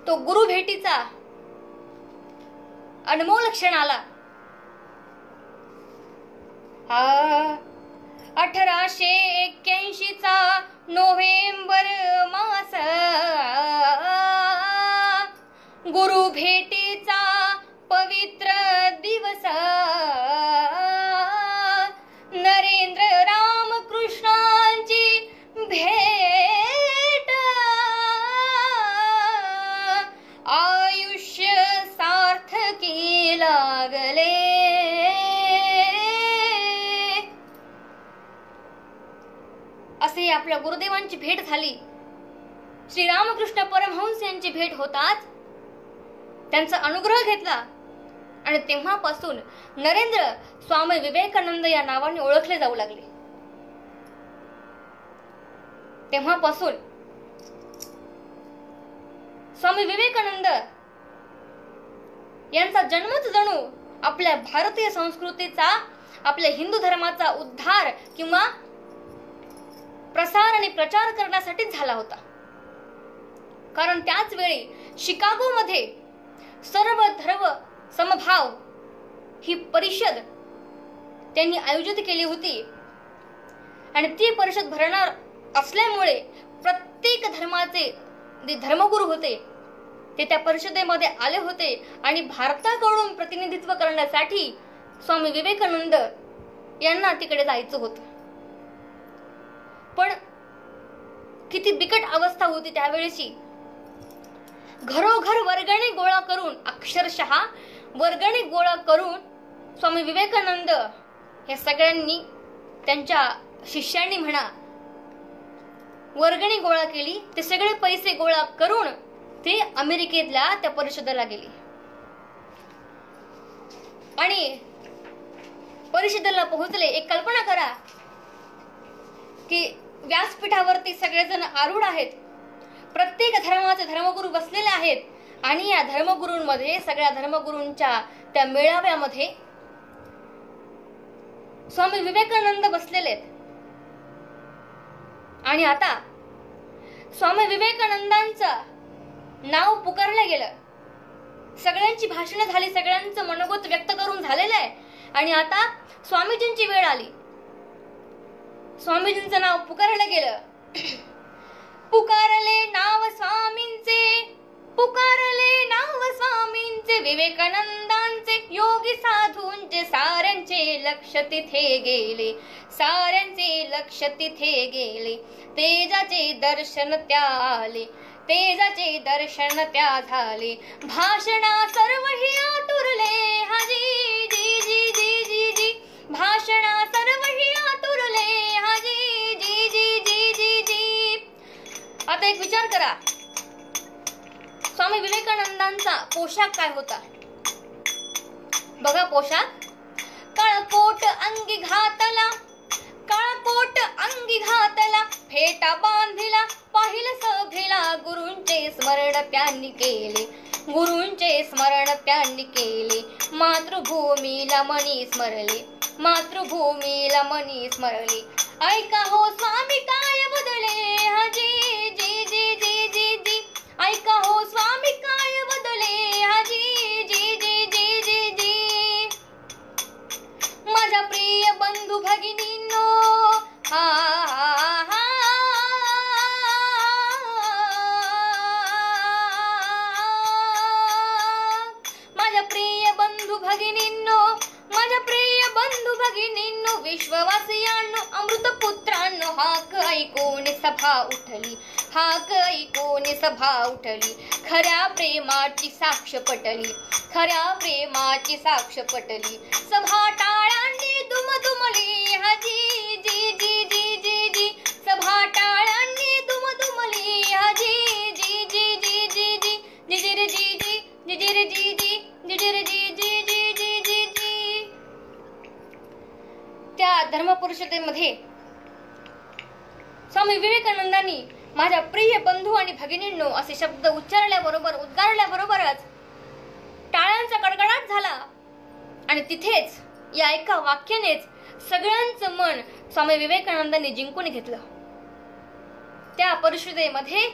A: तो गुरु भेटीचा अनमोल क्षण आला. 1881 चा नोव्हेंबर मास, गुरु भेटीचा पवित्र दिवस. नरेंद्र रामकृष्णांची भेट, आयुष्य सार्थकी लागले. असे आपल्या गुरुदेवांची भेट झाली. श्री रामकृष्ण परमहंस यांची भेट होताच त्यांचा अनुग्रह घेतला आणि तेव्हापासून नरेंद्र स्वामी विवेकानंद या नावाने ओळखले जाऊ लागले. तेव्हापासून स्वामी विवेकानंद यांचा जन्मच जणू आपल्या भारतीय संस्कृतीचा, आपल्या हिंदू धर्माचा उद्धार किंवा प्रसार आणि प्रचार करण्यासाठीच झाला होता. कारण त्याच वेळी शिकागो मध्ये सर्व धर्म समभाव ही परिषद त्यांनी आयोजित केली होती. आणि ती परिषद भरणार असल्यामुळे प्रत्येक धर्माचे जे धर्मगुरू होते ते त्या परिषदेमध्ये आले होते. आणि भारताकडून प्रतिनिधित्व करण्यासाठी स्वामी विवेकानंद यांना तिकडे जायचं होतं. पण किती बिकट अवस्था होती त्यावेळेची. घरोघर वर्गणी गोळा करून, अक्षरशः वर्गणी गोळा करून स्वामी विवेकानंद या सगळ्यांनी, त्यांच्या शिष्यांनी म्हणा, वर्गणी गोळा केली. ते सगळे पैसे गोळा करून ते अमेरिकेतल्या त्या परिषदेला गेले. आणि परिषदेला पोहोचले. एक कल्पना करा की व्यासपीठावरती सगळेजण आरूढ आहेत, प्रत्येक धर्माचे धर्मगुरू बसलेले आहेत. आणि या धर्मगुरूंमध्ये, सगळ्या धर्मगुरूंच्या त्या मेळाव्यामध्ये स्वामी विवेकानंद बसलेले आहेत. आणि आता स्वामी विवेकानंदांचं नाव पुकारलं गेलं. सगळ्यांची भाषणं झाली, सगळ्यांचं मनोगत व्यक्त करून झालेलं आहे आणि आता स्वामीजींची वेळ आली. स्वामीजींचं नाव पुकारलं गेलं. पुकारले नाव स्वामींचे, पुकारले नाव स्वामींचे, विवेकानंदांचे, योगी साधूंचे, साऱ्यांचे लक्ष तिथे गेले, साऱ्यांचे लक्ष तिथे गेले. तेजाचे दर्शन त्या आले, तेजाचे दर्शन त्या झाले. भाषणा सर्वही आतुरले, हाजी जी जी जी जी जी. भाषणा सर्वही आतुरले, हाजी जी जी जी जी जी. आता एक विचार करा, स्वामी विवेकानंदांचा पोशाख काय होता? बघा पोशाख. काळकोट अंगी घातला, काळकोट अंगी घातला, फेटा बांधिला, पाहिलं सभेला, गुरूंचे स्मरण त्यांनी केले, गुरूंचे स्मरण त्यांनी केले. मातृभूमीला मनी स्मरले, मातृभूमीला मनी स्मरले. ऐका हो स्वामी काय बदले, हाजी जी जी जी जी जी. ऐका हो स्वामी काय बदले, हाजी जी जी जी जी जी. माझ्या प्रिय बंधू भगिनींनो, हा हा हा. माझ्या प्रिय बंधू भगिनींनो, माझ्या प्रिय बंधू भगिनींनो, विश्ववासियांनो, अमृतपुत्रांनो, हाक ऐकून सभा उठली, हाक ऐकून सभा उठली. खऱ्या प्रेमाची साक्ष पटली, खऱ्या प्रेमाची साक्ष पटली. सभा टाळ्यांनी दुमदुमली, हाजी जी जी जी जी जी. सभा टाळ्यांनी दुमदुमली, हाजी जी जी जी जी जी. जिजिर जी जी, जिजिर जी जी, जिजिर जी जी जी जी जी जी. त्या धर्मपुरुषतेमध्ये स्वामी विवेकानंदांनी माझ्या प्रिय बंधू आणि भगिनींनो असे शब्द उच्चारल्याबरोबर, उद्गारल्याबरोबरच टाळ्यांचा कडकडाट झाला आणि तिथेच या एका वाक्यानेच सगळ्यांचं मन स्वामी विवेकानंदांनी जिंकून घेतलं. त्या परिषदेमध्ये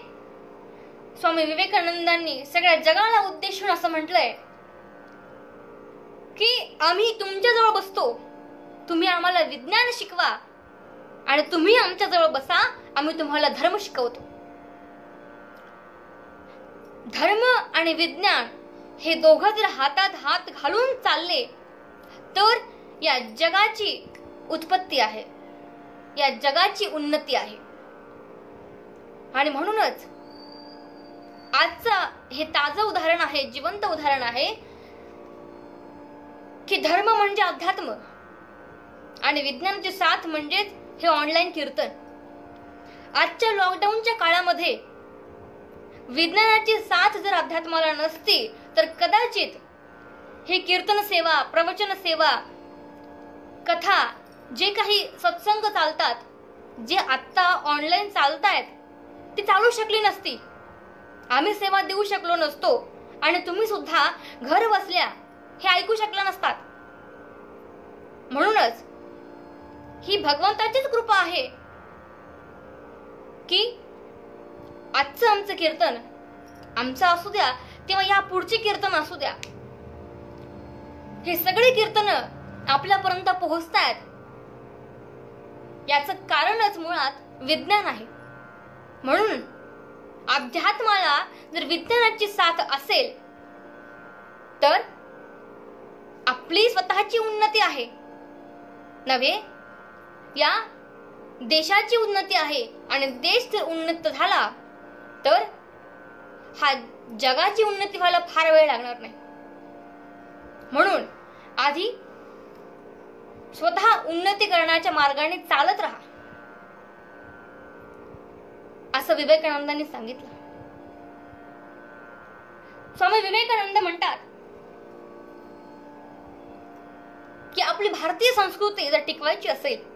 A: स्वामी विवेकानंदांनी सगळ्या जगाला उद्देशून असं म्हटलंय की आम्ही तुमच्याजवळ बसतो, तुम्ही आम्हाला विज्ञान शिकवा आणि तुम्ही आमच्याजवळ बसा, आम्ही तुम्हाला धर्म शिकवतो. धर्म आणि विज्ञान हे दोघं जर हातात हात घालून चालले तर या जगाची उत्पत्ती आहे, या जगाची उन्नती आहे. आणि म्हणूनच आजचं हे ताजं उदाहरण आहे, जिवंत उदाहरण आहे की धर्म म्हणजे अध्यात्म आणि विज्ञानाची साथ म्हणजेच हे ऑनलाईन कीर्तन. आजच्या लॉकडाऊनच्या काळामध्ये विज्ञानाची साथ जर अध्यात्माला नसती तर कदाचित हे कीर्तन सेवा, प्रवचन सेवा, कथा, जे काही सत्संग चालतात, जे आत्ता ऑनलाईन चालतायत, ती चालू शकली नसती. आम्ही सेवा देऊ शकलो नसतो आणि तुम्ही सुद्धा घर बसल्या हे ऐकू शकला नसतात. म्हणूनच ही भगवंताचीच कृपा आहे की आजचं आमचं कीर्तन आमचं असू द्या किंवा या पुढची कीर्तन असू द्या, हे सगळे कीर्तन आपल्यापर्यंत पोहोचतायत. याचं कारणच मुळात विज्ञान आहे. म्हणून अध्यात्माला जर विज्ञानाची साथ असेल तर आपली स्वतःची उन्नती आहे नव्हे, या देशाची उन्नती आहे. आणि देश जर उन्नत झाला तर हा जगाची उन्नती व्हायला फार वेळ लागणार नाही. म्हणून आधी स्वतः उन्नती करण्याच्या मार्गाने चालत राहा असं विवेकानंदांनी सांगितलं. स्वामी विवेकानंद म्हणतात की आपली भारतीय संस्कृती जर टिकवायची असेल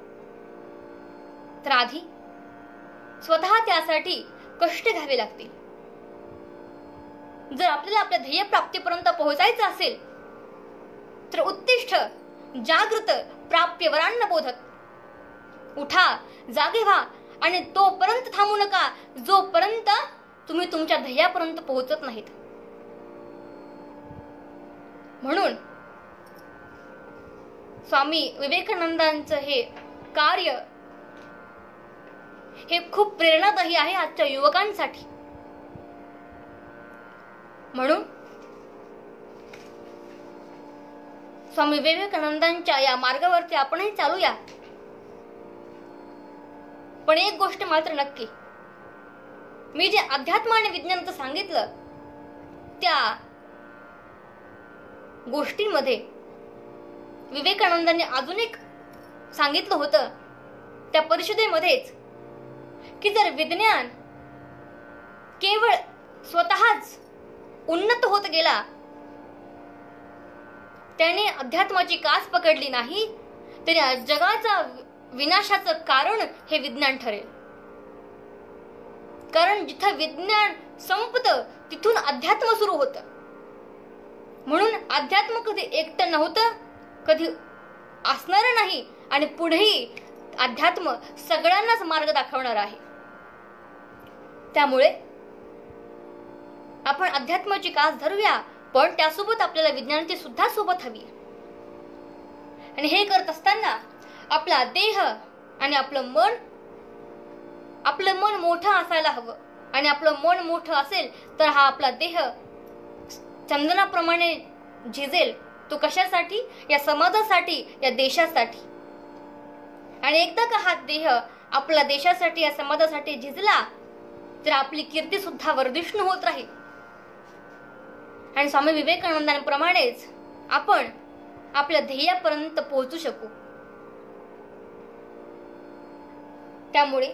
A: तर आधी स्वतः त्यासाठी कष्ट घ्यावे लागतील. जर आपल्याला आपल्या ध्येय प्राप्तीपर्यंत पोहोचायचं असेल तर उत्तिष्ठ जागृत प्राप्य वरान्न बोधत, उठा, जागे व्हा आणि तोपर्यंत थांबू नका जोपर्यंत तुम्ही तुमच्या ध्येयापर्यंत पोहोचत नाहीत. म्हणून स्वामी विवेकानंदांचं हे कार्य हे खूप प्रेरणादायी आहे आजच्या युवकांसाठी. म्हणून स्वामी विवेकानंदांच्या या मार्गावरती आपणही चालूया. पण एक गोष्ट मात्र नक्की, मी जे अध्यात्म आणि विज्ञानाचं सांगितलं त्या गोष्टींमध्ये विवेकानंदांनी अजून एक सांगितलं होतं त्या परिषदेमध्येच, की जर विज्ञान केवळ स्वतःच उन्नत होत गेला, त्याने अध्यात्माची कास पकडली नाही, तरी जगाचा विनाशाचं कारण हे विज्ञान ठरेल. कारण जिथं विज्ञान संपतं तिथून अध्यात्म सुरू होतं. म्हणून अध्यात्म कधी एकटं नव्हतं, कधी असणार नाही आणि पुढेही अध्यात्म सगळ्यांनाच मार्ग दाखवणार आहे. त्यामुळे आपण अध्यात्माची कास धरूया, पण त्यासोबत आपल्याला विज्ञानाची सुद्धा सोबत हवी. आणि हे करत असताना आपला देह आणि आपलं मन मोठं असायला हवं. आणि आपलं मन मोठं असेल तर हा आपला देह चंदनाप्रमाणे झिजेल. तो कशासाठी? या समाजासाठी, या देशासाठी. आणि एकदा का हा देह आपल्या देशासाठी, या समाजासाठी झिजला तर आपली कीर्ती सुद्धा वर्धिष्णू होत राहील. आणि स्वामी विवेकानंदांप्रमाणेच आपण आपल्या ध्येयापर्यंत पोहोचू शकू. त्यामुळे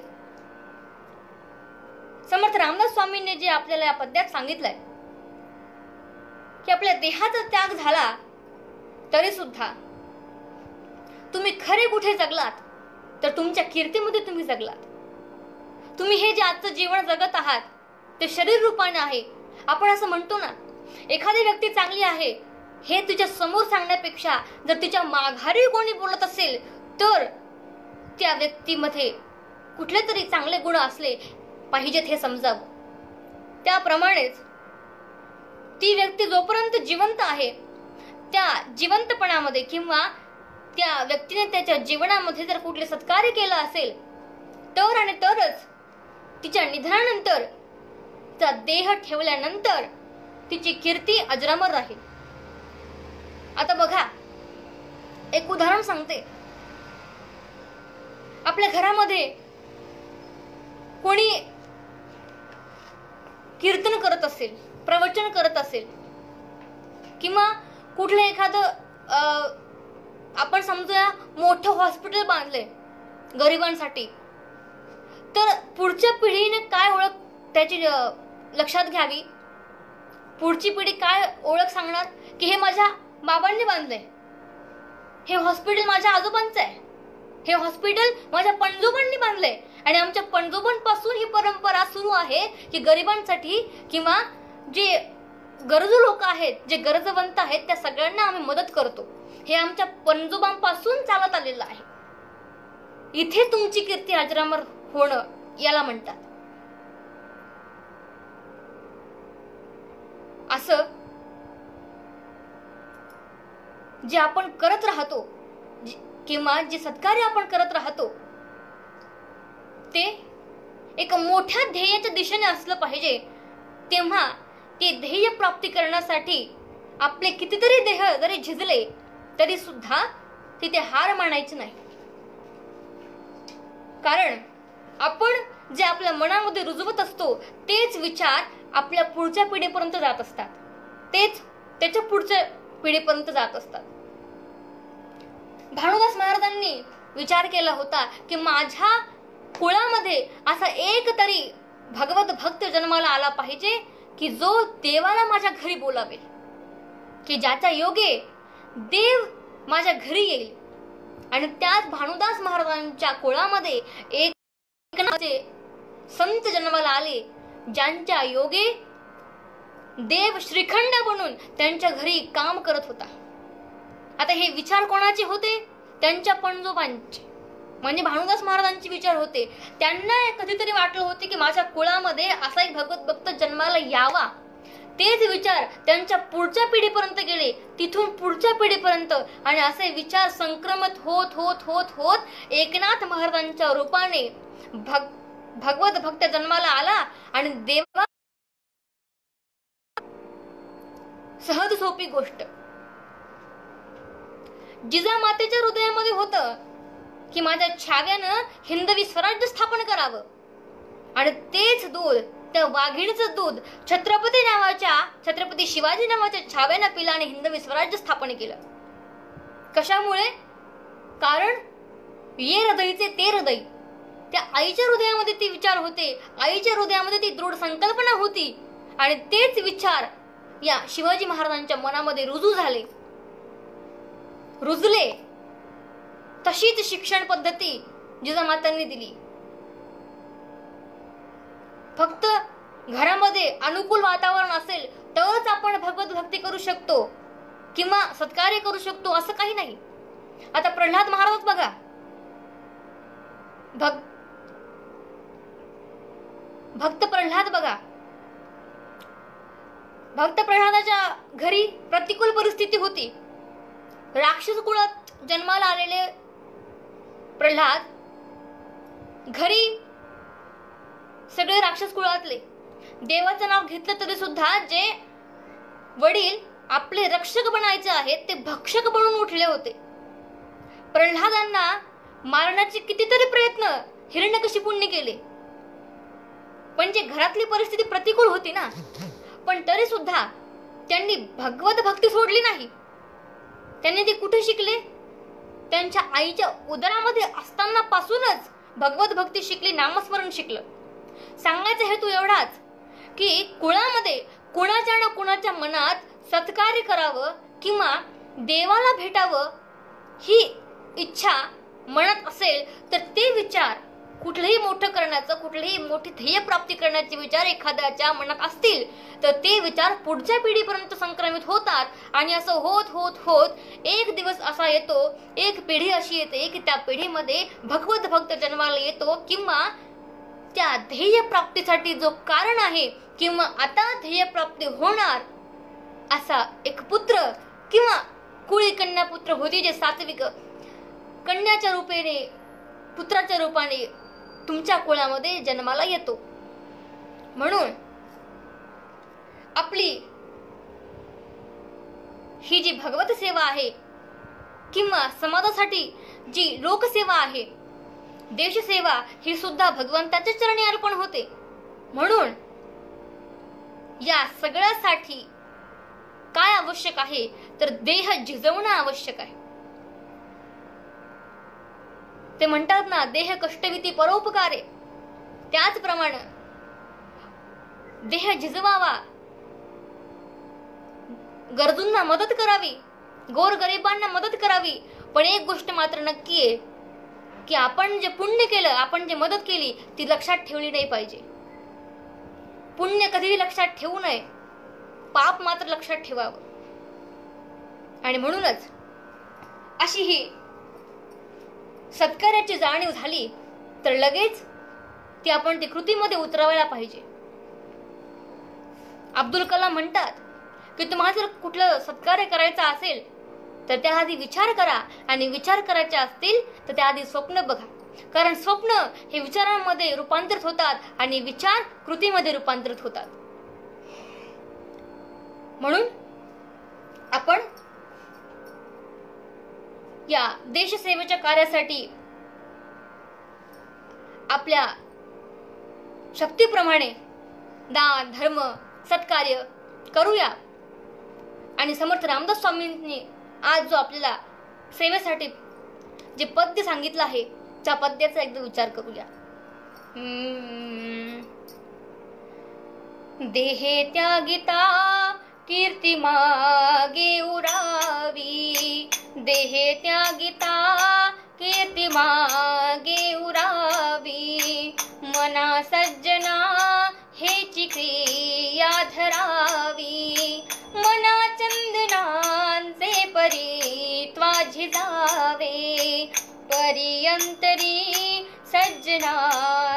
A: समर्थ रामदास स्वामींनी जे आपल्याला या पद्यात सांगितलंय की आपल्या देहाचा त्याग झाला तरी सुद्धा तुम्ही खरे कुठे जगलात तर तुमच्या कीर्तीमध्ये तुम्ही जगलात. तुम्ही हे जे आजचं जीवन जगत आहात ते शरीर रूपाने आहे. आपण असं म्हणतो ना, एखादी व्यक्ती चांगली आहे हे तिच्या समोर सांगण्यापेक्षा जर तिच्या माघारी कोणी बोलत असेल तर त्या व्यक्तीमध्ये कुठले तरी चांगले गुण असले पाहिजेत हे समजावं. त्याप्रमाणेच ती व्यक्ती जोपर्यंत जिवंत आहे त्या जिवंतपणामध्ये किंवा त्या व्यक्तीने त्याच्या जीवनामध्ये जर कुठले सत्कार्य केलं असेल तर आणि तरच तिच्या निधनानंतर, तिचा देह ठेवल्यानंतर तिची कीर्ती अजरामर राहील. आता बघा, एक उदाहरण सांगते. आपल्या घरामध्ये कोणी कीर्तन करत असेल, प्रवचन करत असेल किंवा कुठलं एखादं आपण समजूया मोठं हॉस्पिटल बांधले गरिबांसाठी, तर पुढच्या पिढीने काय ओळख त्याची लक्षात घ्यावी. पुढची पिढी काय ओळख सांगणार की हे माझ्या बाबांनी बांधलंय, हे हॉस्पिटल माझ्या आजोबांचं आहे, हे हॉस्पिटल माझ्या पणजोबांनी बांधलंय. आणि आमच्या पणजोबांपासून ही परंपरा सुरू आहे की गरिबांसाठी किंवा जे गरजू लोक आहेत, जे गरजवंत आहेत, त्या सगळ्यांना आम्ही मदत करतो. हे आमच्या पणजोबांपासून चालत आलेलं आहे. इथे तुमची कीर्ती अजरामर होणं याला म्हणतात. असं जे आपण करत राहतो किंवा जे सत्कार्य आपण करत राहतो ते एक मोठ्या ध्येयाच्या दिशेने असलं पाहिजे. तेव्हा ते ध्येय प्राप्ती करण्यासाठी आपले कितीतरी देह जरी झिजले तरी सुद्धा तिथे हार मानायची नाही. कारण आपण जे आपल्या मनामध्ये रुजवत असतो तेच विचार आपल्या पुढच्या पिढीपर्यंत जात असतात, तेच त्याच्या पुढच्या पिढीपर्यंत जात असतात. भानुदास महाराजांनी विचार केला होता की माझ्या कुळामध्ये असा एक तरी भगवत भक्त जन्माला आला पाहिजे की जो देवाला माझ्या घरी बोलावेल, की ज्याच्या योगे देव माझ्या घरी येईल. आणि त्याच भानुदास महाराजांच्या कुळामध्ये एक संत जन्माला आले ज्यांच्या योगे देव श्रीखंड बनून त्यांच्या घरी काम करत होता. आता हे विचार कोणाचे होते? त्यांच्या पणजोबांचे, म्हणजे भानुदास महाराजांचे विचार होते. त्यांना कधीतरी वाटलं होते की माझ्या कुळामध्ये असा एक भगवत भक्त जन्माला यावा, तेच विचार त्यांच्या पुढच्या पिढीपर्यंत गेले, तिथून पुढच्या पिढीपर्यंत, आणि असे विचार संक्रमित होत होत होत होत एकनाथ महाराजांच्या रूपाने भगवत भक्त जन्माला आला. आणि देवा सहज सोपी गोष्ट जिजामातेच्या हृदयामध्ये होतं की माझ्या छाव्यानं हिंदवी स्वराज्य स्थापन करावं. आणि तेच दूध, त्या वाघिणीचं दूध छत्रपती शिवाजी नावाच्या छाव्यानं पिलं आणि हिंदवी स्वराज्य स्थापन केलं. कशामुळे? कारण ये हृदयचे ते हृदय, त्या आईच्या हृदयामध्ये ते विचार होते, आईच्या हृदयामध्ये ती दृढ संकल्पना होती. आणि तेच विचार या शिवाजी महाराजांच्या मनामध्ये रुजले. तशीच शिक्षण पद्धती जिजामातांनी दिली. फक्त घरामध्ये अनुकूल वातावरण असेल तरच आपण भगवत भक्ती करू शकतो किंवा सत्कार्य करू शकतो असं काही नाही. आता प्रल्हाद महाराज बघा, भक्त प्रल्हाद बघा, भक्त प्रल्हादाच्या घरी प्रतिकूल परिस्थिती होती. राक्षस कुळात जन्माला आलेले प्रल्हाद, घरी सगळे राक्षस कुळातले, देवाचं नाव घेतलं तरी सुद्धा जे वडील आपले रक्षक बनायचे आहेत ते भक्षक बनून उठले होते. प्रल्हादांना मारण्याचे कितीतरी प्रयत्न हिरण्यकशिपूंनी केले, पण जे घरातली परिस्थिती प्रतिकूल होती ना, पण तरी सुद्धा त्यांनी भगवत भक्ती सोडली नाही. त्यांनी ती कुठे शिकले? त्यांच्या आईच्या उदरामध्ये असताना पासूनच भगवत भक्ती शिकली, नामस्मरण शिकलं. सांगायचा हेतू एवढाच की कुळामध्ये कुणाच्या ना कुणाच्या मनात सत्कार्य करावं किंवा देवाला भेटावं ही इच्छा मनात असेल तर ते विचार, कुठलेही मोठं करण्याचं, कुठलीही मोठी ध्येय प्राप्ती करण्याचे विचार एखाद्याच्या मनात असतील तर ते विचार पुढच्या पिढीपर्यंत संक्रमित होतात. आणि असं होत होत होत एक दिवस असा येतो, एक पिढी अशी येते की त्या पिढीमध्ये भगवत भक्त जन्माला येतो किंवा त्या ध्येय प्राप्तीसाठी जो कारण आहे किंवा आता ध्येय प्राप्ती होणार असा एक पुत्र किंवा कुळी कन्या पुत्र होती, जे सात्विक कन्याच्या रूपाने, पुत्राच्या रूपाने तुमच्या कुळामध्ये जन्माला येतो. म्हणून आपली ही जी भगवत सेवा आहे किंवा समाजासाठी जी लोकसेवा आहे, देशसेवा, ही सुद्धा भगवंताच्या चरणी अर्पण होते. म्हणून या सगळ्यासाठी काय आवश्यक आहे तर देह झिजवणं आवश्यक आहे. ते म्हणतात ना, देह कष्टविती परोपकारे, त्याचप्रमाणे देह झिजवावा, गरजूंना मदत करावी, गोरगरिबांना मदत करावी. पण एक गोष्ट मात्र नक्की आहे की आपण जे पुण्य केलं, आपण जे मदत केली ती लक्षात ठेवली नाही पाहिजे. पुण्य कधीही लक्षात ठेवू नये, पाप मात्र लक्षात ठेवावं. आणि म्हणूनच अशी ही सत्कार्याची जाणीव झाली तर लगेच ती आपण ती कृतीमध्ये उतरवायला पाहिजे. अब्दुल कलाम म्हणतात की तुम्हाला जर कुठलं सत्कार्य करायचं असेल तर त्याआधी विचार करा, आणि विचार करायचे असतील तर त्याआधी स्वप्न बघा. कारण स्वप्न हे विचारांमध्ये रूपांतरित होतात आणि विचार कृतीमध्ये रूपांतरित होतात. म्हणून आपण या देशसेवेच्या कार्यासाठी आपल्या शक्तीप्रमाणे दान, धर्म, सत्कार्य करूया. आणि समर्थ रामदास स्वामींनी आज जो आपल्याला सेवेसाठी जे पद्य सांगितलं आहे त्या पद्याचा एकदा विचार करूया. देहे त्यागिता कीर्ती मागे उरावी, देहे त्यागिता कीर्ती मागे उरावी, मना सज्जना हेची क्रिया धरावी, मना चंदनांचे परी झिजावे, परियंतरी सज्जना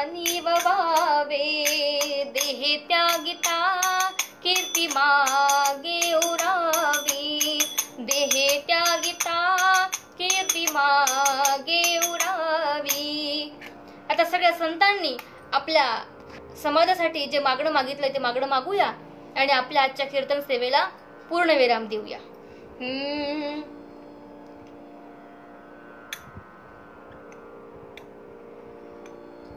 A: निववावे, देहे त्यागिता कीर्ती मागे उरावी, देहे त्यागिता कीर्ती मागे उरावी. आता सगळ्या संतांनी आपल्या समाजासाठी जे मागणं मागितलंय ते मागणं मागूया आणि आपल्या आजच्या कीर्तन सेवेला पूर्ण विराम देऊया.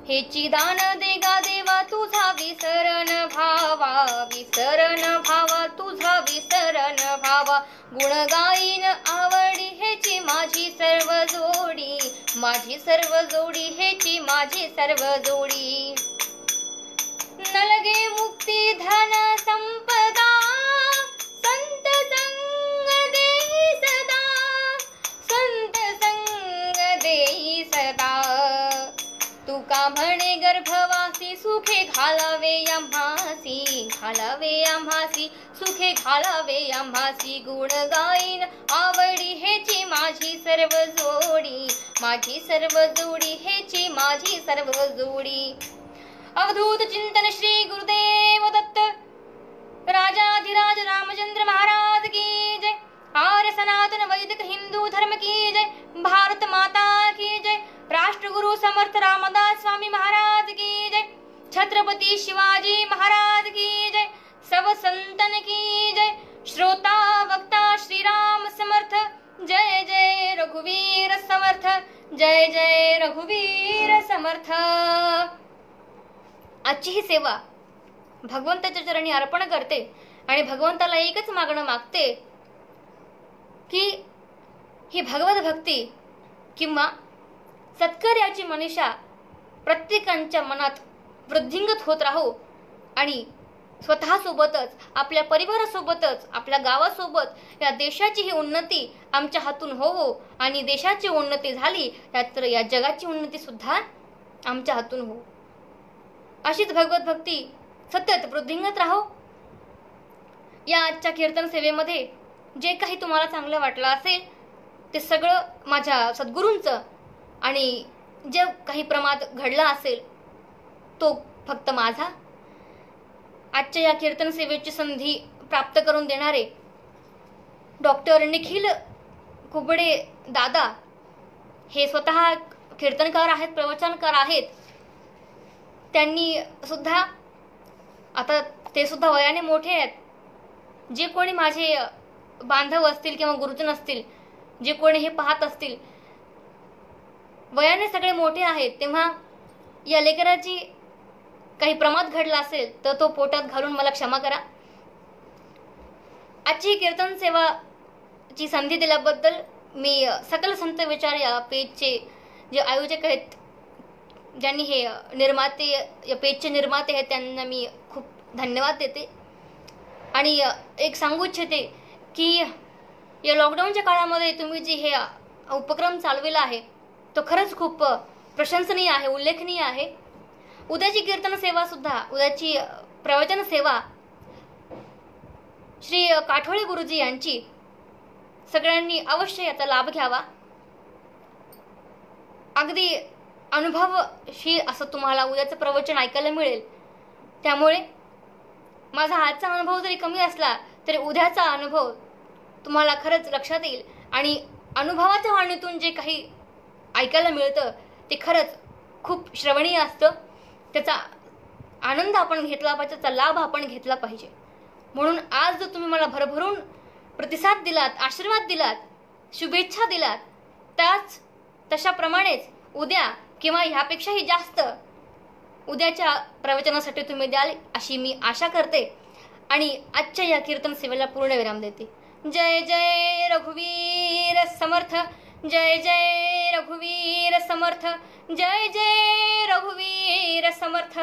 A: हेची दान देगा देवा तुझा विसरण भावा, विसरण भावा तुझा विसरण भावा. गुण गाईन आवडी हेची माझी सर्व जोडी, माझी सर्व जोडी हेची माझी सर्व जोडी. नलगे मुक्ती धन संपदा, संत संग देई सदा, संत संग देई सदा. तुका म्हणे गर्भवासी सुखे घालावे आम्हासी, घालावे आम्हासी सुखे घालावे आम्हासी. गुण गाईन आवडी हेची माझी सर्व जोडी, माझी सर्व जोडी हेची माझी सर्व जोडी. अवधूत चिंतन श्री गुरुदेव दत्त राजाधिराज रामचंद्र महाराज की जय. आर्य सनातन वैदिक हिंदू धर्म की जय. भारत माता की जय. राष्ट्रगुरु समर्थ रामदास स्वामी महाराज की जय. छत्रपति शिवाजी महाराज की जय. सब संतन की जय. श्रोता वक्ता श्री राम समर्थ. जय जय रघुवीर समर्थ, जय जय रघुवीर समर्थ. आजची ही सेवा भगवंताच्या चरणी अर्पण करते आणि भगवंताला एकच मागणं मागते की ही भगवत भक्ती किंवा सत्कार्याची मनीषा प्रत्येकाच्या मनात वृद्धिंगत होत राहो आणि स्वतःसोबतच आपल्या परिवारासोबतच आपल्या गावासोबत या देशाची ही उन्नती आमच्या हातून होवो आणि देशाची उन्नती झाली तर या जगाची उन्नती सुद्धा आमच्या हातून हो. अशीच भगवत भक्ती सतत वृद्धिंगत राहो. या आजच्या कीर्तन सेवेमध्ये जे काही तुम्हाला चांगलं वाटलं असेल ते सगळं माझ्या सद्गुरूंचं आणि जे काही प्रमाद घडला असेल तो फक्त माझा. आजच्या या कीर्तन सेवेची संधी प्राप्त करून देणारे डॉक्टर निखिल कुबडे दादा हे स्वतः कीर्तनकार आहेत, प्रवचनकार आहेत. त्यांनी सुद्धा आता ते सुद्धा वयाने मोठे आहेत. जे कोणी माझे बांधव असतील किंवा गुरुजन असतील, जे कोणी हे पाहत असतील, वयाने सगळे मोठे आहेत, तेव्हा या लेकराची काही प्रमाद घडला असेल तर तो पोटात घालून मला क्षमा करा. आजची कीर्तन सेवाची संधी दिल्याबद्दल मी सकल संत विचार या पेजचे जे आयोजक आहेत, ज्यांनी हे निर्माते या पेजचे निर्माते आहेत, त्यांना मी खूप धन्यवाद देते. आणि एक सांगू इच्छिते की या लॉकडाऊनच्या काळामध्ये तुम्ही जे हे उपक्रम चालविला आहे तो खरंच खूप प्रशंसनीय आहे, उल्लेखनीय आहे. उद्याची कीर्तन सेवा सुद्धा, उद्याची प्रवचन सेवा श्री काठोळे गुरुजी यांची सगळ्यांनी अवश्य याचा लाभ घ्यावा. अगदी अनुभवशील असं तुम्हाला उद्याचं प्रवचन ऐकायला मिळेल. त्यामुळे माझा आजचा अनुभव जरी कमी असला तरी उद्याचा अनुभव तुम्हाला खरंच लक्षात येईल आणि अनुभवाच्या वाणीतून जे काही ऐकायला मिळतं ते खरंच खूप श्रवणीय असतं. त्याचा आनंद आपण घेतला पाहिजे, त्याचा लाभ आपण घेतला पाहिजे. म्हणून आज जर तुम्ही मला भरभरून प्रतिसाद दिलात, आशीर्वाद दिलात, शुभेच्छा दिलात, तशाप्रमाणेच उद्या किंवा ह्यापेक्षाही जास्त उद्याच्या प्रवचनासाठी तुम्ही द्याल अशी मी आशा करते आणि आजच्या या कीर्तन सेवेला पूर्ण विराम देते. जय जय रघुवीर समर्थ, जय जय रघुवीर समर्थ, जय जय रघुवीर समर्थ.